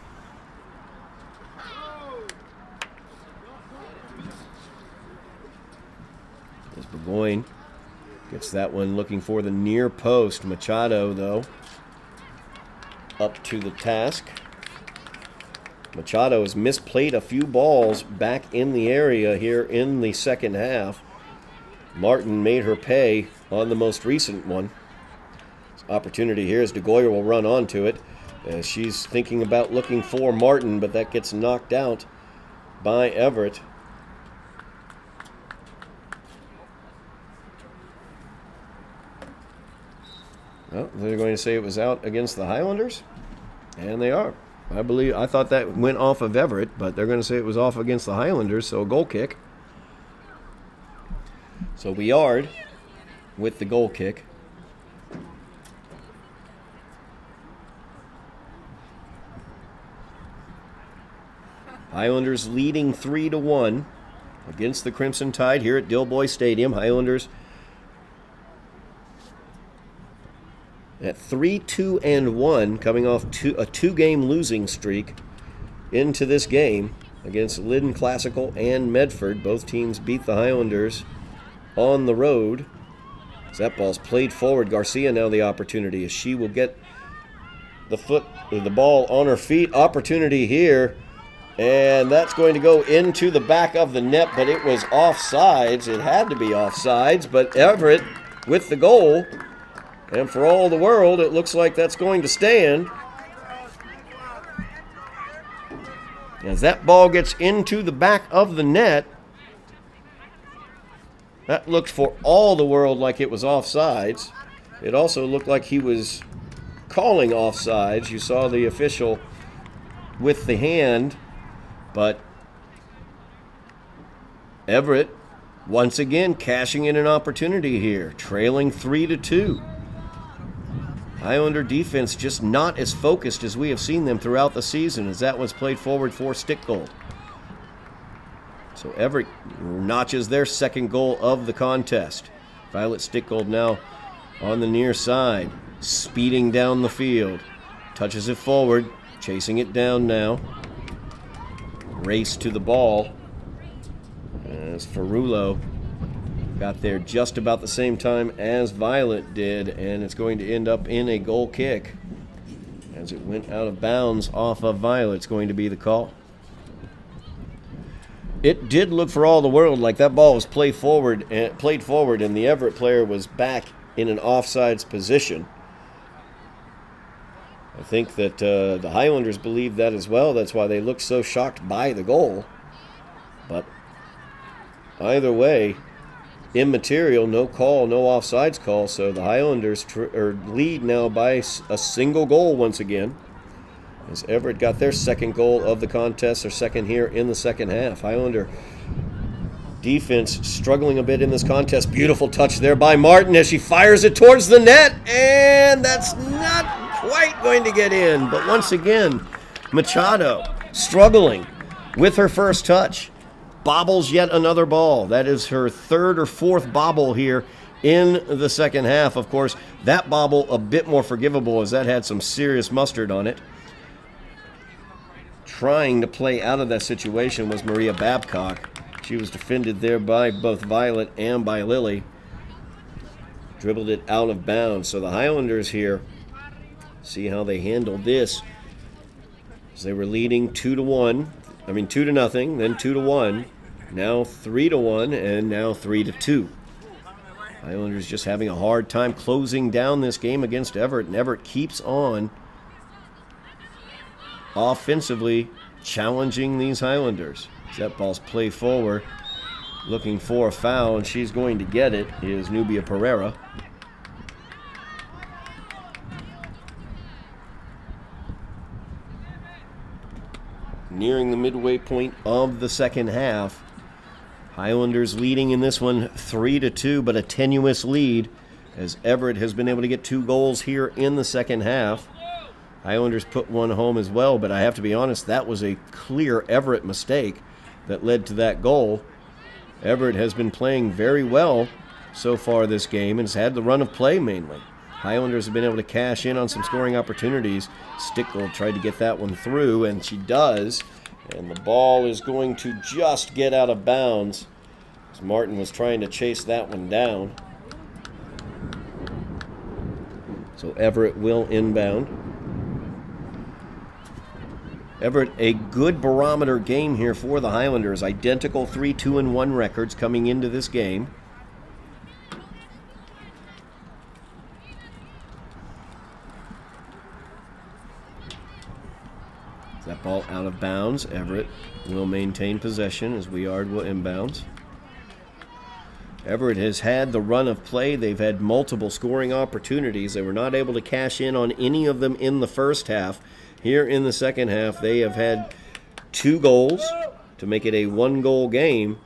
As Burgoyne gets that one looking for the near post. Machado, though, up to the task. Machado has misplayed a few balls back in the area here in the second half. Martin made her pay on the most recent one. Opportunity here as DeGoyer will run onto it. She's thinking about looking for Martin, but that gets knocked out by Everett. Well, they're going to say it was out against the Highlanders, and they are. I thought that went off of Everett, but they're going to say it was off against the Highlanders, so a goal kick. So Biard with the goal kick. Highlanders leading 3-1 against the Crimson Tide here at Dilboy Stadium. Highlanders at 3-2-1, coming off a 2-game losing streak into this game against Lyndon Classical and Medford. Both teams beat the Highlanders on the road. As that ball's played forward, Garcia now the opportunity as she will get the ball on her feet. Opportunity here. And that's going to go into the back of the net, but it was offsides. It had to be offsides, but Everett with the goal. And for all the world, it looks like that's going to stand. As that ball gets into the back of the net, that looked for all the world like it was offsides. It also looked like he was calling offsides. You saw the official with the hand. But Everett, once again, cashing in an opportunity here, trailing 3-2. Highlander defense just not as focused as we have seen them throughout the season, as that was played forward for Stickgold. So Everett notches their 2nd goal of the contest. Violet Stickgold now on the near side, speeding down the field. Touches it forward, chasing it down now. Race to the ball as Ferrulo got there just about the same time as Violet did, and it's going to end up in a goal kick as it went out of bounds off of Violet. It's going to be the call. It did look for all the world like that ball was played forward, and the Everett player was back in an offsides position. I think that the Highlanders believed that as well. That's why they looked so shocked by the goal. But either way, immaterial, no call, no offsides call. So the Highlanders lead now by a single goal once again. As Everett got their 2nd goal of the contest, their 2nd here in the second half. Highlander defense struggling a bit in this contest. Beautiful touch there by Martin as she fires it towards the net. And that's not quite going to get in, but once again, Machado struggling with her first touch. Bobbles yet another ball. That is her 3rd or 4th bobble here in the second half. Of course, that bobble a bit more forgivable as that had some serious mustard on it. Trying to play out of that situation was Maria Babcock. She was defended there by both Violet and by Lily. Dribbled it out of bounds. So the Highlanders here, see how they handled this. As they were leading 2-0, then 2-1, now 3-1, and now 3-2. Highlanders just having a hard time closing down this game against Everett, and Everett keeps on offensively challenging these Highlanders. That ball's play forward, looking for a foul, and she's going to get it, is Nubia Pereira. Nearing the midway point of the second half. Highlanders leading in this one 3-2, but a tenuous lead as Everett has been able to get 2 goals here in the second half. Highlanders put one home as well, but I have to be honest, that was a clear Everett mistake that led to that goal. Everett has been playing very well so far this game and has had the run of play mainly. Highlanders have been able to cash in on some scoring opportunities. Stickgold tried to get that one through, and she does. And the ball is going to just get out of bounds as Martin was trying to chase that one down. So Everett will inbound. Everett, a good barometer game here for the Highlanders. Identical 3-2-1 records coming into this game. That ball out of bounds. Everett will maintain possession as Weard will inbounds. Everett has had the run of play. They've had multiple scoring opportunities. They were not able to cash in on any of them in the first half. Here in the second half, they have had 2 goals to make it a 1-goal game.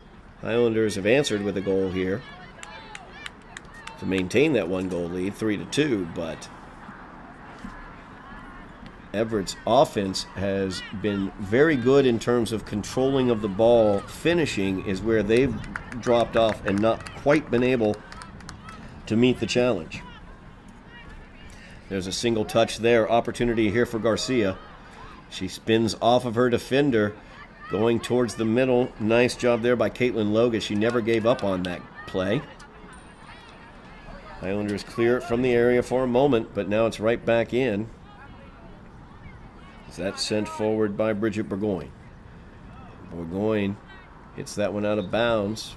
Highlanders have answered with a goal here to maintain that 1-goal lead, 3-2, but Everett's offense has been very good in terms of controlling of the ball. Finishing is where they've dropped off and not quite been able to meet the challenge. There's a single touch there. Opportunity here for Garcia. She spins off of her defender, going towards the middle. Nice job there by Caitlin Logan. She never gave up on that play. Highlanders clear it from the area for a moment, but now it's right back in. That's sent forward by Bridget Burgoyne. Burgoyne hits that one out of bounds.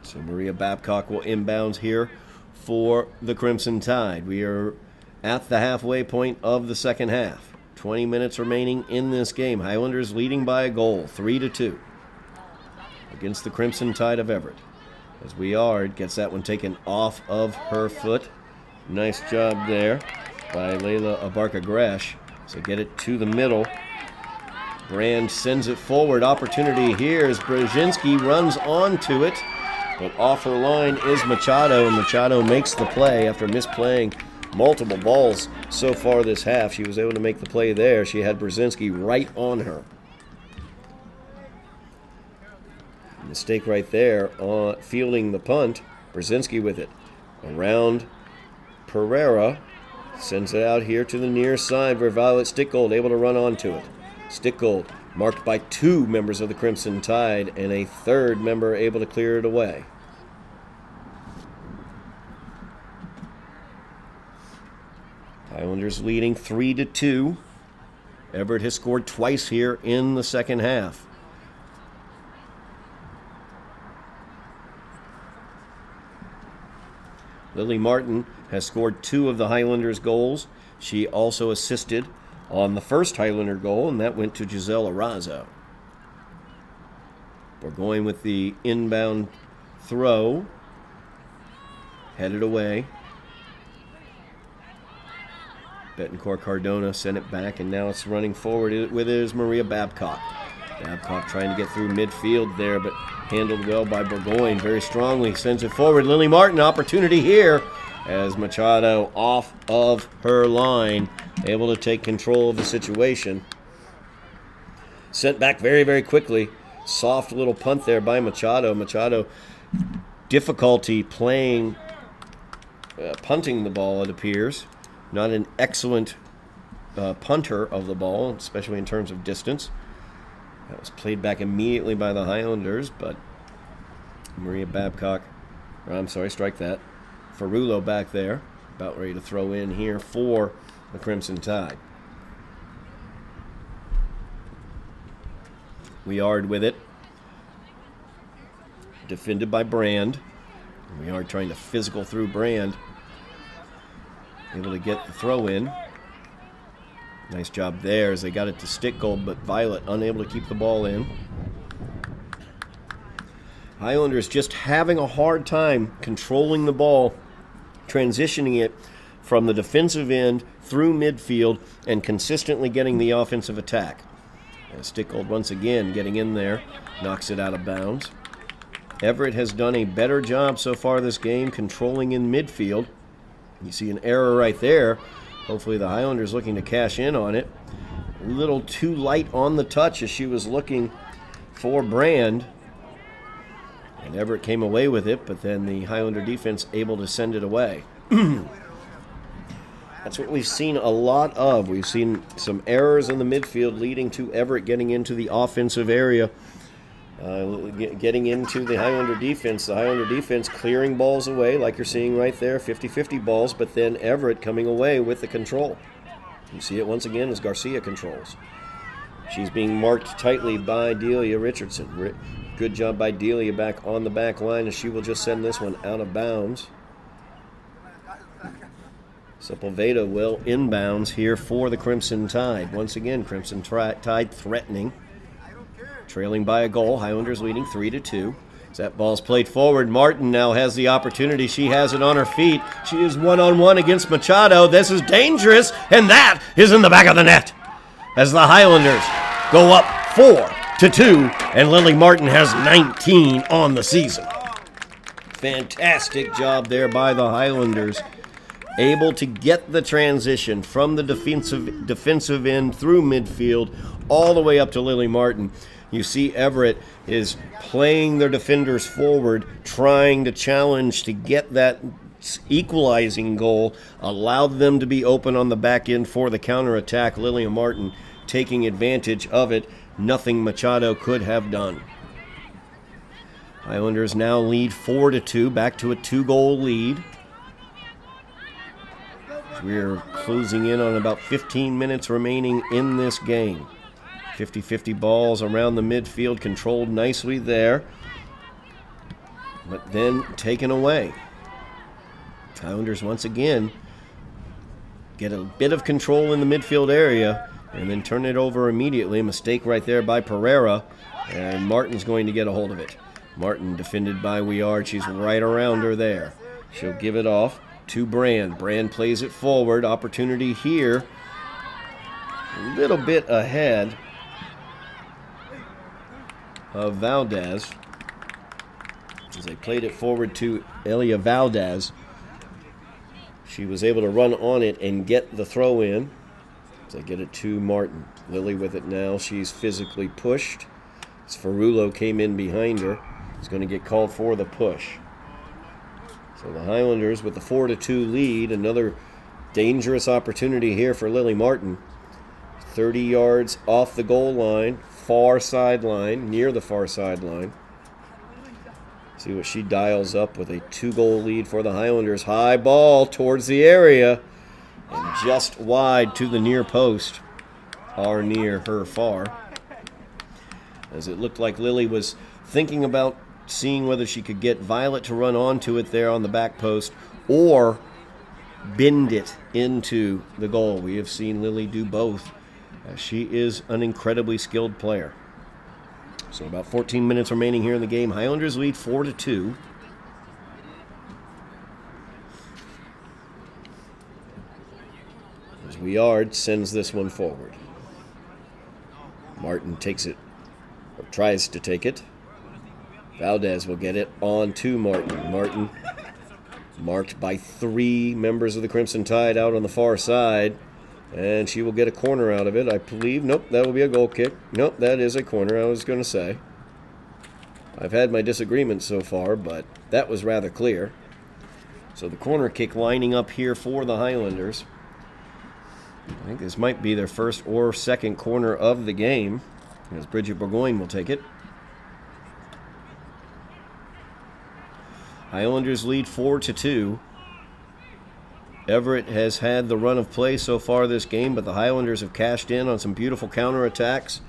So Maria Babcock will inbounds here for the Crimson Tide. We are at the halfway point of the second half. 20 minutes remaining in this game. Highlanders leading by a goal, 3-2, against the Crimson Tide of Everett. As Weard gets that one taken off of her foot. Nice job there by Layla Abarca-Gresh. So get it to the middle. Brand sends it forward. Opportunity here as Brzezinski runs onto it. But off her line is Machado, and Machado makes the play after misplaying multiple balls so far this half. She was able to make the play there. She had Brzezinski right on her. Mistake right there on fielding the punt. Brzezinski with it. Around Pereira. Sends it out here to the near side where Violet Stickgold able to run onto it. Stickgold marked by 2 members of the Crimson Tide and a 3rd member able to clear it away. Highlanders leading 3-2. Everett has scored twice here in the second half. Lily Martin has scored 2 of the Highlanders' goals. She also assisted on the first Highlander goal, and that went to Giselle Arazo. We're going with the inbound throw. Headed away. Betancourt Cardona sent it back, and now it's running forward with it is Maria Babcock. Babcock trying to get through midfield there, but handled well by Burgoyne. Very strongly sends it forward. Lily Martin, opportunity here as Machado off of her line, able to take control of the situation. Sent back very, very quickly. Soft little punt there by Machado. Machado, difficulty playing, punting the ball, it appears. Not an excellent punter of the ball, especially in terms of distance. That was played back immediately by the Highlanders, but Maria Babcock, strike that. Ferrulo back there, about ready to throw in here for the Crimson Tide. Weard with it. defended by Brand. We are trying to physical through Brand. Able to get the throw in. Nice job there as they got it to stick goal, but Violet unable to keep the ball in. Highlanders just having a hard time controlling the ball, transitioning it from the defensive end through midfield and consistently getting the offensive attack. And Stickgold once again getting in there, knocks it out of bounds. Everett has done a better job so far this game controlling in midfield. You see an error right there. Hopefully the Highlanders looking to cash in on it. A little too light on the touch as she was looking for Brand. And Everett came away with it, but then the Highlander defense able to send it away. That's what we've seen a lot of. We've seen some errors in the midfield leading to Everett getting into the offensive area, getting into the Highlander defense. The Highlander defense clearing balls away like you're seeing right there, 50-50 balls, but then Everett coming away with the control. You see it once again as Garcia controls. She's being marked tightly by Delia Richardson. Good job by Delia back on the back line as she will just send this one out of bounds. Sepulveda will inbounds here for the Crimson Tide. Once again, Crimson Tide threatening. Trailing by a goal. Highlanders leading 3-2. As that ball's played forward, Martin now has the opportunity. She has it on her feet. She is one-on-one against Machado. This is dangerous, and that is in the back of the net. As the Highlanders go up 4-2, and Lily Martin has 19 on the season. Fantastic job there by the Highlanders. Able to get the transition from the defensive end through midfield all the way up to Lily Martin. You see Everett is playing their defenders forward, trying to challenge to get that equalizing goal, allowed them to be open on the back end for the counterattack. Lily Martin taking advantage of it. Nothing Machado could have done. Highlanders now lead 4-2, back to a 2-goal lead. We're closing in on about 15 minutes remaining in this game. 50-50 balls around the midfield, controlled nicely there, but then taken away. Highlanders once again get a bit of control in the midfield area and then turn it over immediately. A mistake right there by Pereira, and Martin's going to get a hold of it. Martin defended by Weard. She's right around her there. She'll give it off to Brand. Brand plays it forward. Opportunity here. A little bit ahead of Valdez. As they played it forward to Elia Valdez. She was able to run on it and get the throw in. As they get it to Martin. Lily with it now. She's physically pushed. As Ferrulo came in behind her. He's going to get called for the push. So the Highlanders with the 4-2 lead. Another dangerous opportunity here for Lily Martin. 30 yards off the goal line, far sideline, near the far sideline. See what she dials up with a 2-goal lead for the Highlanders. High ball towards the area and just wide to the near post, or near her far. As it looked like Lily was thinking about seeing whether she could get Violet to run onto it there on the back post or bend it into the goal. We have seen Lily do both. She is an incredibly skilled player. So about 14 minutes remaining here in the game. Highlanders lead 4-2. As Weard sends this one forward. Martin takes it, or tries to take it. Valdez will get it on to Martin. Martin marked by 3 members of the Crimson Tide out on the far side. And she will get a corner out of it, I believe. Nope, that will be a goal kick. Nope, that is a corner, I was going to say. I've had my disagreements so far, but that was rather clear. So the corner kick lining up here for the Highlanders. I think this might be their first or second corner of the game, as Bridget Burgoyne will take it. Highlanders lead 4-2. Everett has had the run of play so far this game, but the Highlanders have cashed in on some beautiful counterattacks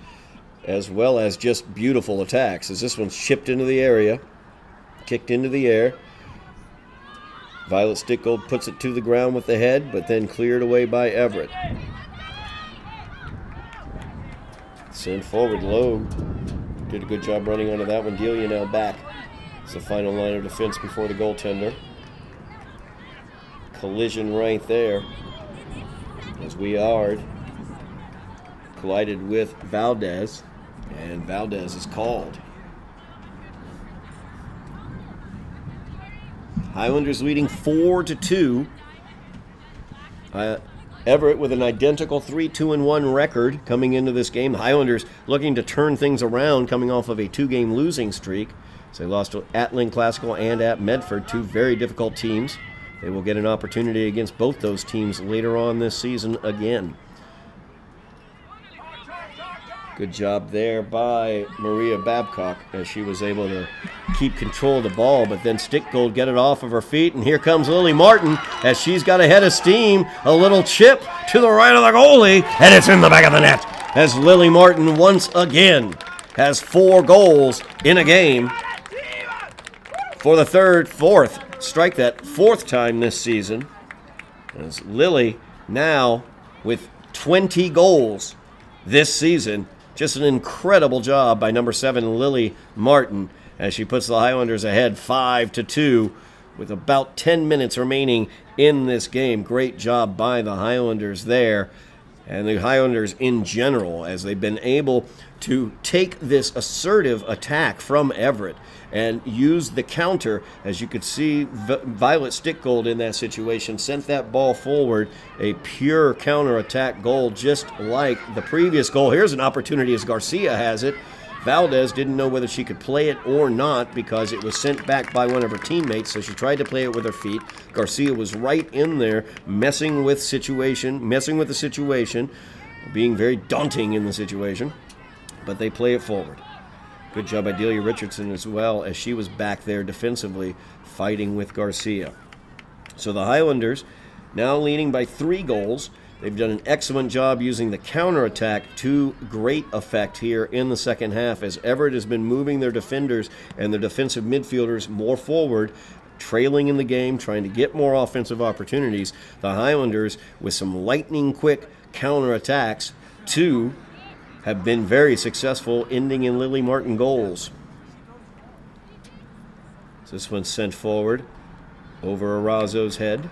as well as just beautiful attacks, as this one's chipped into the area. Kicked into the air. Violet Stickgold puts it to the ground with the head, but then cleared away by Everett. Sent forward low. Did a good job running onto that one. Delia now back. It's the final line of defense before the goaltender. Collision right there as Weard collided with Valdez, and Valdez is called. Highlanders leading 4-2. Everett with an identical 3-2-1 record coming into this game. The Highlanders looking to turn things around, coming off of a 2-game losing streak. So they lost at Lynn Classical and at Medford, two very difficult teams. They will get an opportunity against both those teams later on this season again. Good job there by Maria Babcock as she was able to keep control of the ball, but then Stickgold get it off of her feet, and here comes Lily Martin as she's got a head of steam. A little chip to the right of the goalie, and it's in the back of the net as Lily Martin once again has 4 goals in a game for the fourth time this season. As Lily now with 20 goals this season. Just an incredible job by number 7, Lily Martin, as she puts the Highlanders ahead 5-2 with about 10 minutes remaining in this game. Great job by the Highlanders there, and the Highlanders in general, as they've been able to take this assertive attack from Everett and use the counter. As you could see, Violet Stickgold in that situation sent that ball forward, a pure counter-attack goal just like the previous goal. Here's an opportunity as Garcia has it. Valdez didn't know whether she could play it or not because it was sent back by one of her teammates, so she tried to play it with her feet. Garcia was right in there messing with the situation, being very daunting in the situation, but they play it forward. Good job by Delia Richardson as well, as she was back there defensively fighting with Garcia. So the Highlanders now leading by 3 goals. They've done an excellent job using the counterattack to great effect here in the second half, as Everett has been moving their defenders and their defensive midfielders more forward, trailing in the game, trying to get more offensive opportunities. The Highlanders, with some lightning-quick counterattacks, have been very successful, ending in Lily Martin goals. So this one's sent forward over Arazo's head.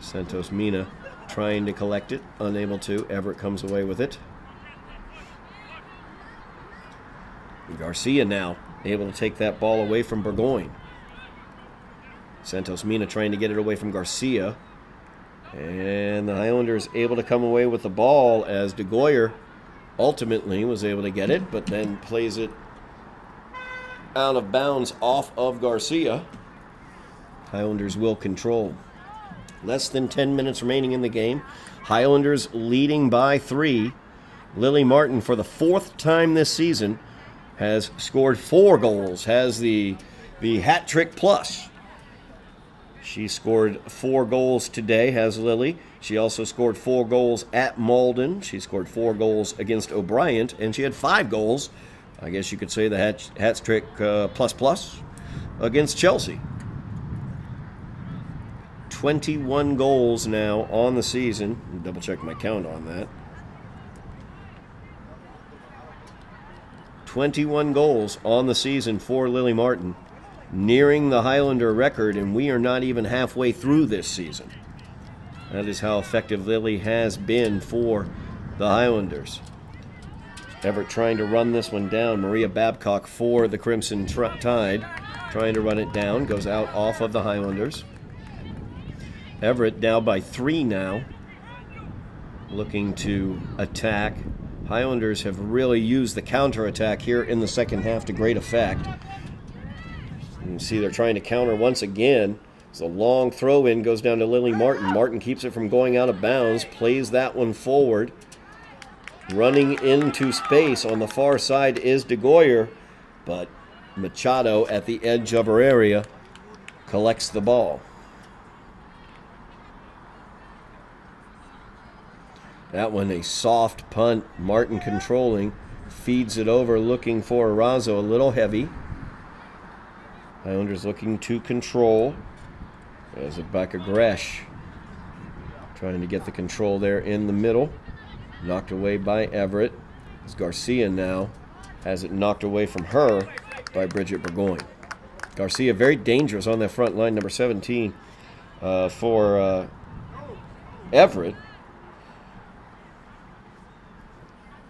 Santos Mina trying to collect it, unable to. Everett comes away with it. Garcia now able to take that ball away from Burgoyne. Santos Mina trying to get it away from Garcia. And the Highlanders able to come away with the ball as De Goyer ultimately was able to get it, but then plays it out of bounds off of Garcia. Highlanders will control. Less than 10 minutes remaining in the game. Highlanders leading by 3. Lily Martin, for the 4th time this season, has scored 4 goals, has the hat trick plus. She scored 4 goals today, has Lily. She also scored 4 goals at Malden. She scored 4 goals against O'Brien, and she had 5 goals, I guess you could say the hat trick plus, against Chelsea. 21 goals now on the season. Double check my count on that. 21 goals on the season for Lily Martin, nearing the Highlander record, and we are not even halfway through this season. That is how effective Lily has been for the Highlanders. Everett trying to run this one down. Maria Babcock for the Crimson Tide, trying to run it down, goes out off of the Highlanders. Everett now by 3 now, looking to attack. Highlanders have really used the counterattack here in the second half to great effect. You can see they're trying to counter once again. It's a long throw-in, goes down to Lily Martin. Martin keeps it from going out of bounds, plays that one forward. Running into space on the far side is De Goyer, but Machado at the edge of her area collects the ball. That one a soft punt, Martin controlling, feeds it over looking for Arazo, a little heavy. Highlanders looking to control. As Rebecca Gresh trying to get the control there in the middle. Knocked away by Everett. As Garcia now has it knocked away from her by Bridget Burgoyne. Garcia very dangerous on that front line, number 17 for Everett.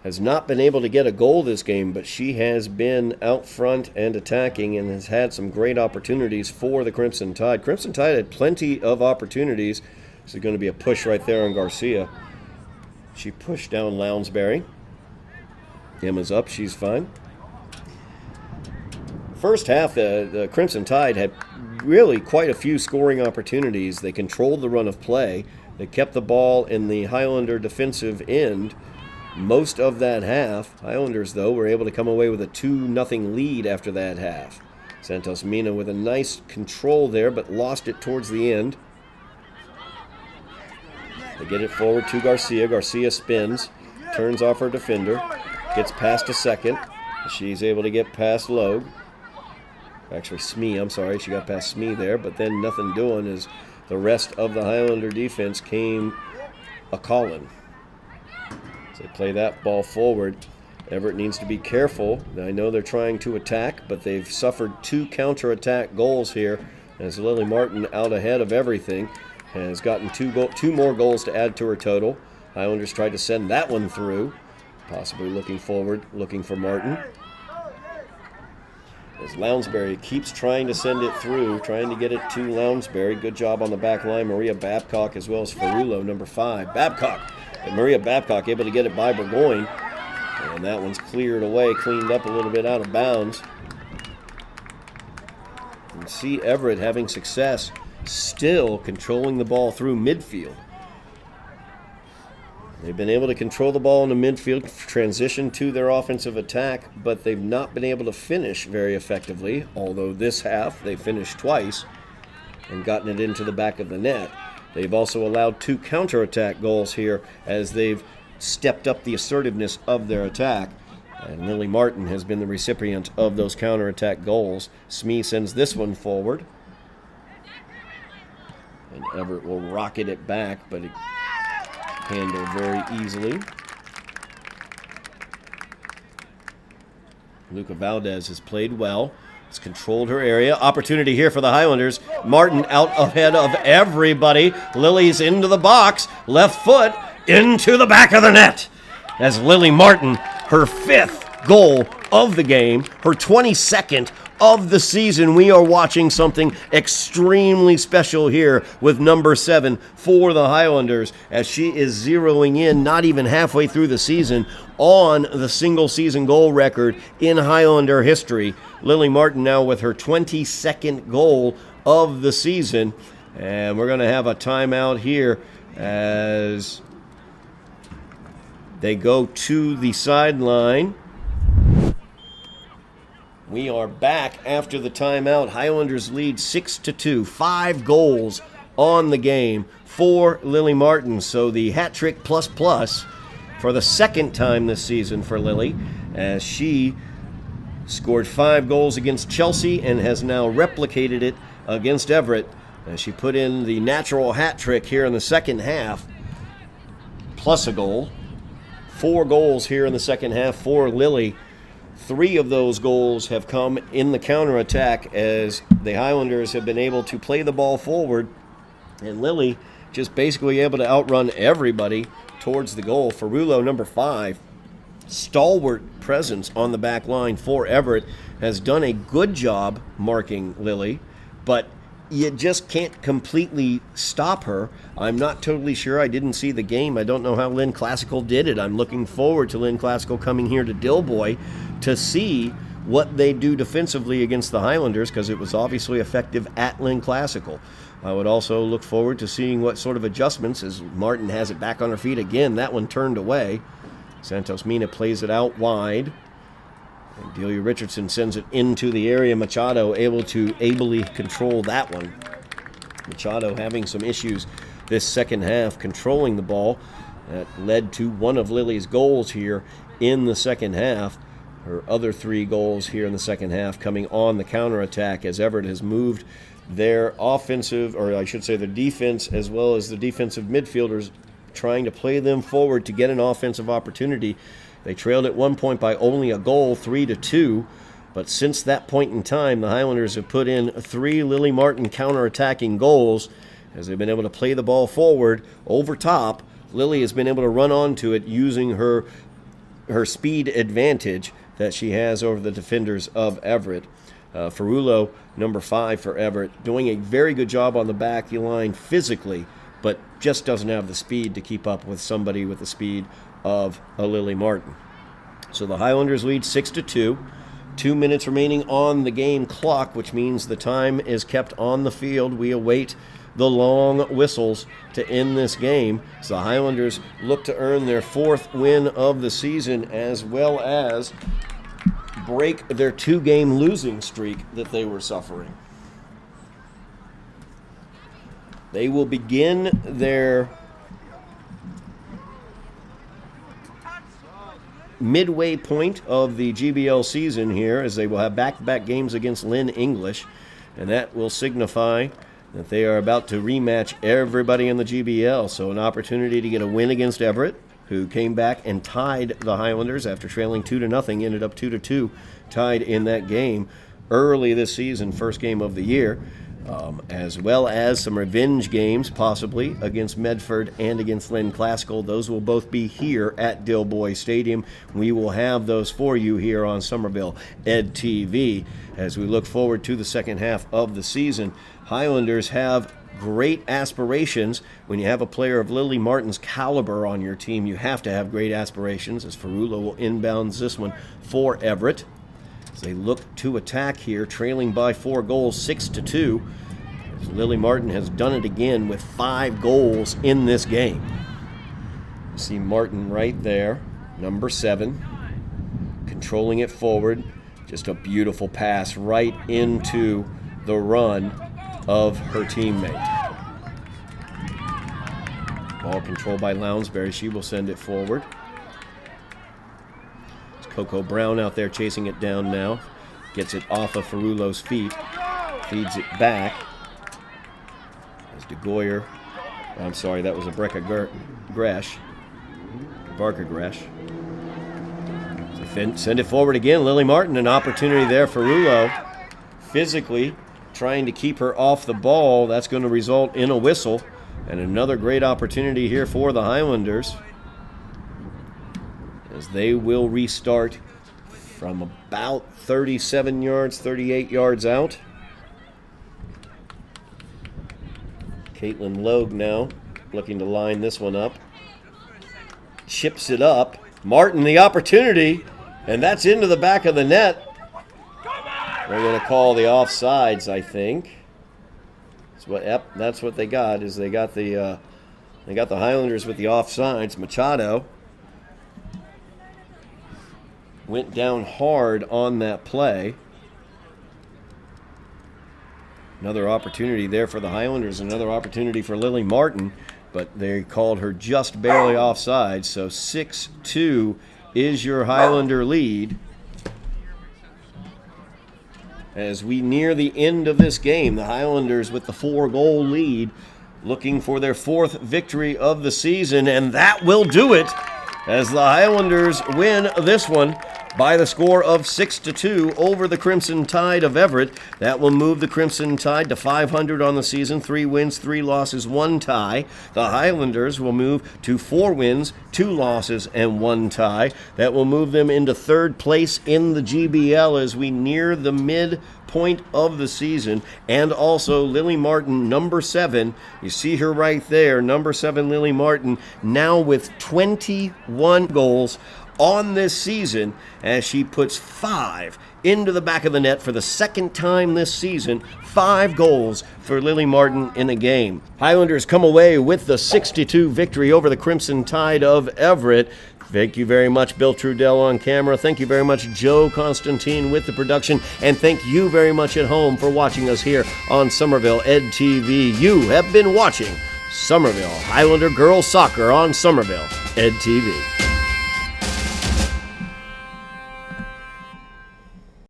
Has not been able to get a goal this game, but she has been out front and attacking and has had some great opportunities for the Crimson Tide. Crimson Tide had plenty of opportunities. This is going to be a push right there on Garcia. She pushed down Lounsbury. Emma's up, she's fine. First half, the Crimson Tide had really quite a few scoring opportunities. They controlled the run of play. They kept the ball in the Highlander defensive end most of that half. Highlanders, though, were able to come away with a 2-0 lead after that half. Santos Mina with a nice control there, but lost it towards the end. They get it forward to Garcia. Garcia spins, turns off her defender, gets past a second. She's able to get past Logue. Actually, Smee, I'm sorry. She got past Smee there, but then nothing doing as the rest of the Highlander defense came a-calling. So they play that ball forward. Everett needs to be careful. I know they're trying to attack, but they've suffered 2 counterattack goals here as Lily Martin out ahead of everything. Has gotten 2 more goals to add to her total. Highlanders tried to send that one through. Possibly looking forward, looking for Martin. As Lounsbury keeps trying to send it through, trying to get it to Lounsbury. Good job on the back line. Maria Babcock as well as Ferrulo, number 5. Maria Babcock able to get it by Burgoyne. And that one's cleared away, cleaned up a little bit out of bounds. And see Everett having success, still controlling the ball through midfield. They've been able to control the ball in the midfield, transition to their offensive attack, but they've not been able to finish very effectively, although this half they finished twice and gotten it into the back of the net. They've also allowed 2 counterattack goals here as they've stepped up the assertiveness of their attack. And Lily Martin has been the recipient of those counterattack goals. Smee sends this one forward. And Everett will rocket it back, but it handled very easily. Luca Valdez has played well. Has controlled her area. Opportunity here for the Highlanders. Martin out ahead of everybody. Lily's into the box. Left foot into the back of the net. As Lily Martin, her 5th goal of the game, her 22nd of the season. We are watching something extremely special here with number 7 for the Highlanders as she is zeroing in not even halfway through the season on the single season goal record in Highlander history. Lily Martin now with her 22nd goal of the season. And we're going to have a timeout here as they go to the sideline. We are back after the timeout. Highlanders lead 6-2. 5 goals on the game for Lily Martin. So the hat trick plus for the 2nd time this season for Lily, as she scored 5 goals against Chelsea and has now replicated it against Everett. As she put in the natural hat trick here in the second half, plus a goal. 4 goals here in the second half for Lily. 3 of those goals have come in the counterattack as the Highlanders have been able to play the ball forward, and Lily just basically able to outrun everybody towards the goal. Ferrulo, number 5, stalwart presence on the back line for Everett, has done a good job marking Lily, but you just can't completely stop her. I'm not totally sure. I didn't see the game. I don't know how Lynn Classical did it. I'm looking forward to Lynn Classical coming here to Dilboy to see what they do defensively against the Highlanders, because it was obviously effective at Lynn Classical. I would also look forward to seeing what sort of adjustments as Martin has it back on her feet again. That one turned away. Santos Mina plays it out wide. And Delia Richardson sends it into the area. Machado able to ably control that one. Machado having some issues this second half controlling the ball. That led to one of Lily's goals here in the second half. Her other 3 goals here in the second half coming on the counterattack as Everett has moved their offensive, or I should say the defense, as well as the defensive midfielders, trying to play them forward to get an offensive opportunity. They trailed at one point by only a goal, 3-2. But since that point in time, the Highlanders have put in 3 Lily Martin counterattacking goals as they've been able to play the ball forward over top. Lily has been able to run onto it using her speed advantage that she has over the defenders of Everett. Ferrulo, number 5 for Everett, doing a very good job on the back line physically, but just doesn't have the speed to keep up with somebody with the speed of a Lily Martin. So the Highlanders lead 6-2. 2 minutes remaining on the game clock, which means the time is kept on the field. We await the long whistles to end this game. So the Highlanders look to earn their 4th win of the season, as well as break their 2-game losing streak that they were suffering. They will begin their midway point of the GBL season here, as they will have back-to-back games against Lynn English, and that will signify that they are about to rematch everybody in the GBL. So an opportunity to get a win against Everett, who came back and tied the Highlanders after trailing 2-0, ended up 2-2, tied in that game early this season, first game of the year. As well as some revenge games, possibly, against Medford and against Lynn Classical. Those will both be here at Dilboy Stadium. We will have those for you here on Somerville Ed TV as we look forward to the second half of the season. Highlanders have great aspirations. When you have a player of Lily Martin's caliber on your team, you have to have great aspirations, as Ferrulo will inbound this one for Everett. As they look to attack here, trailing by 4 goals, 6-2. As Lily Martin has done it again with 5 goals in this game. You see Martin right there, number 7, controlling it forward. Just a beautiful pass right into the run of her teammate. Ball controlled by Lounsbury. She will send it forward. Coco Brown out there chasing it down now. Gets it off of Ferrulo's feet. Feeds it back. As DeGoyer. I'm sorry, that was a Gresh. Barker Gresh. Send it forward again. Lily Martin, an opportunity there for Ferrulo. Physically trying to keep her off the ball. That's going to result in a whistle. And another great opportunity here for the Highlanders, as they will restart from about 37 yards, 38 yards out. Caitlin Logue now looking to line this one up. Chips it up. Martin the opportunity, and that's into the back of the net. They're going to call the offsides, I think. That's what they got. Is they got the Highlanders with the offsides. Machado went down hard on that play. Another opportunity there for the Highlanders, another opportunity for Lily Martin, but they called her just barely offside. So 6-2 is your Highlander lead. As we near the end of this game, the Highlanders with the 4-goal lead, looking for their 4th victory of the season, and that will do it as the Highlanders win this one by the score of 6-2 over the Crimson Tide of Everett. That will move the Crimson Tide to 500 on the season, 3 wins, 3 losses, 1 tie. The Highlanders will move to 4 wins, 2 losses, and 1 tie. That will move them into 3rd place in the GBL as we near the midpoint of the season. And also Lily Martin, number 7. You see her right there, number 7 Lily Martin, now with 21 goals on this season, as she puts 5 into the back of the net for the 2nd time this season. 5 goals for Lily Martin in a game. Highlanders come away with the 6-2 victory over the Crimson Tide of Everett. Thank you very much, Bill Trudell on camera. Thank you very much, Joe Constantine with the production. And thank you very much at home for watching us here on Somerville Ed TV. You have been watching Somerville Highlander Girls Soccer on Somerville Ed TV.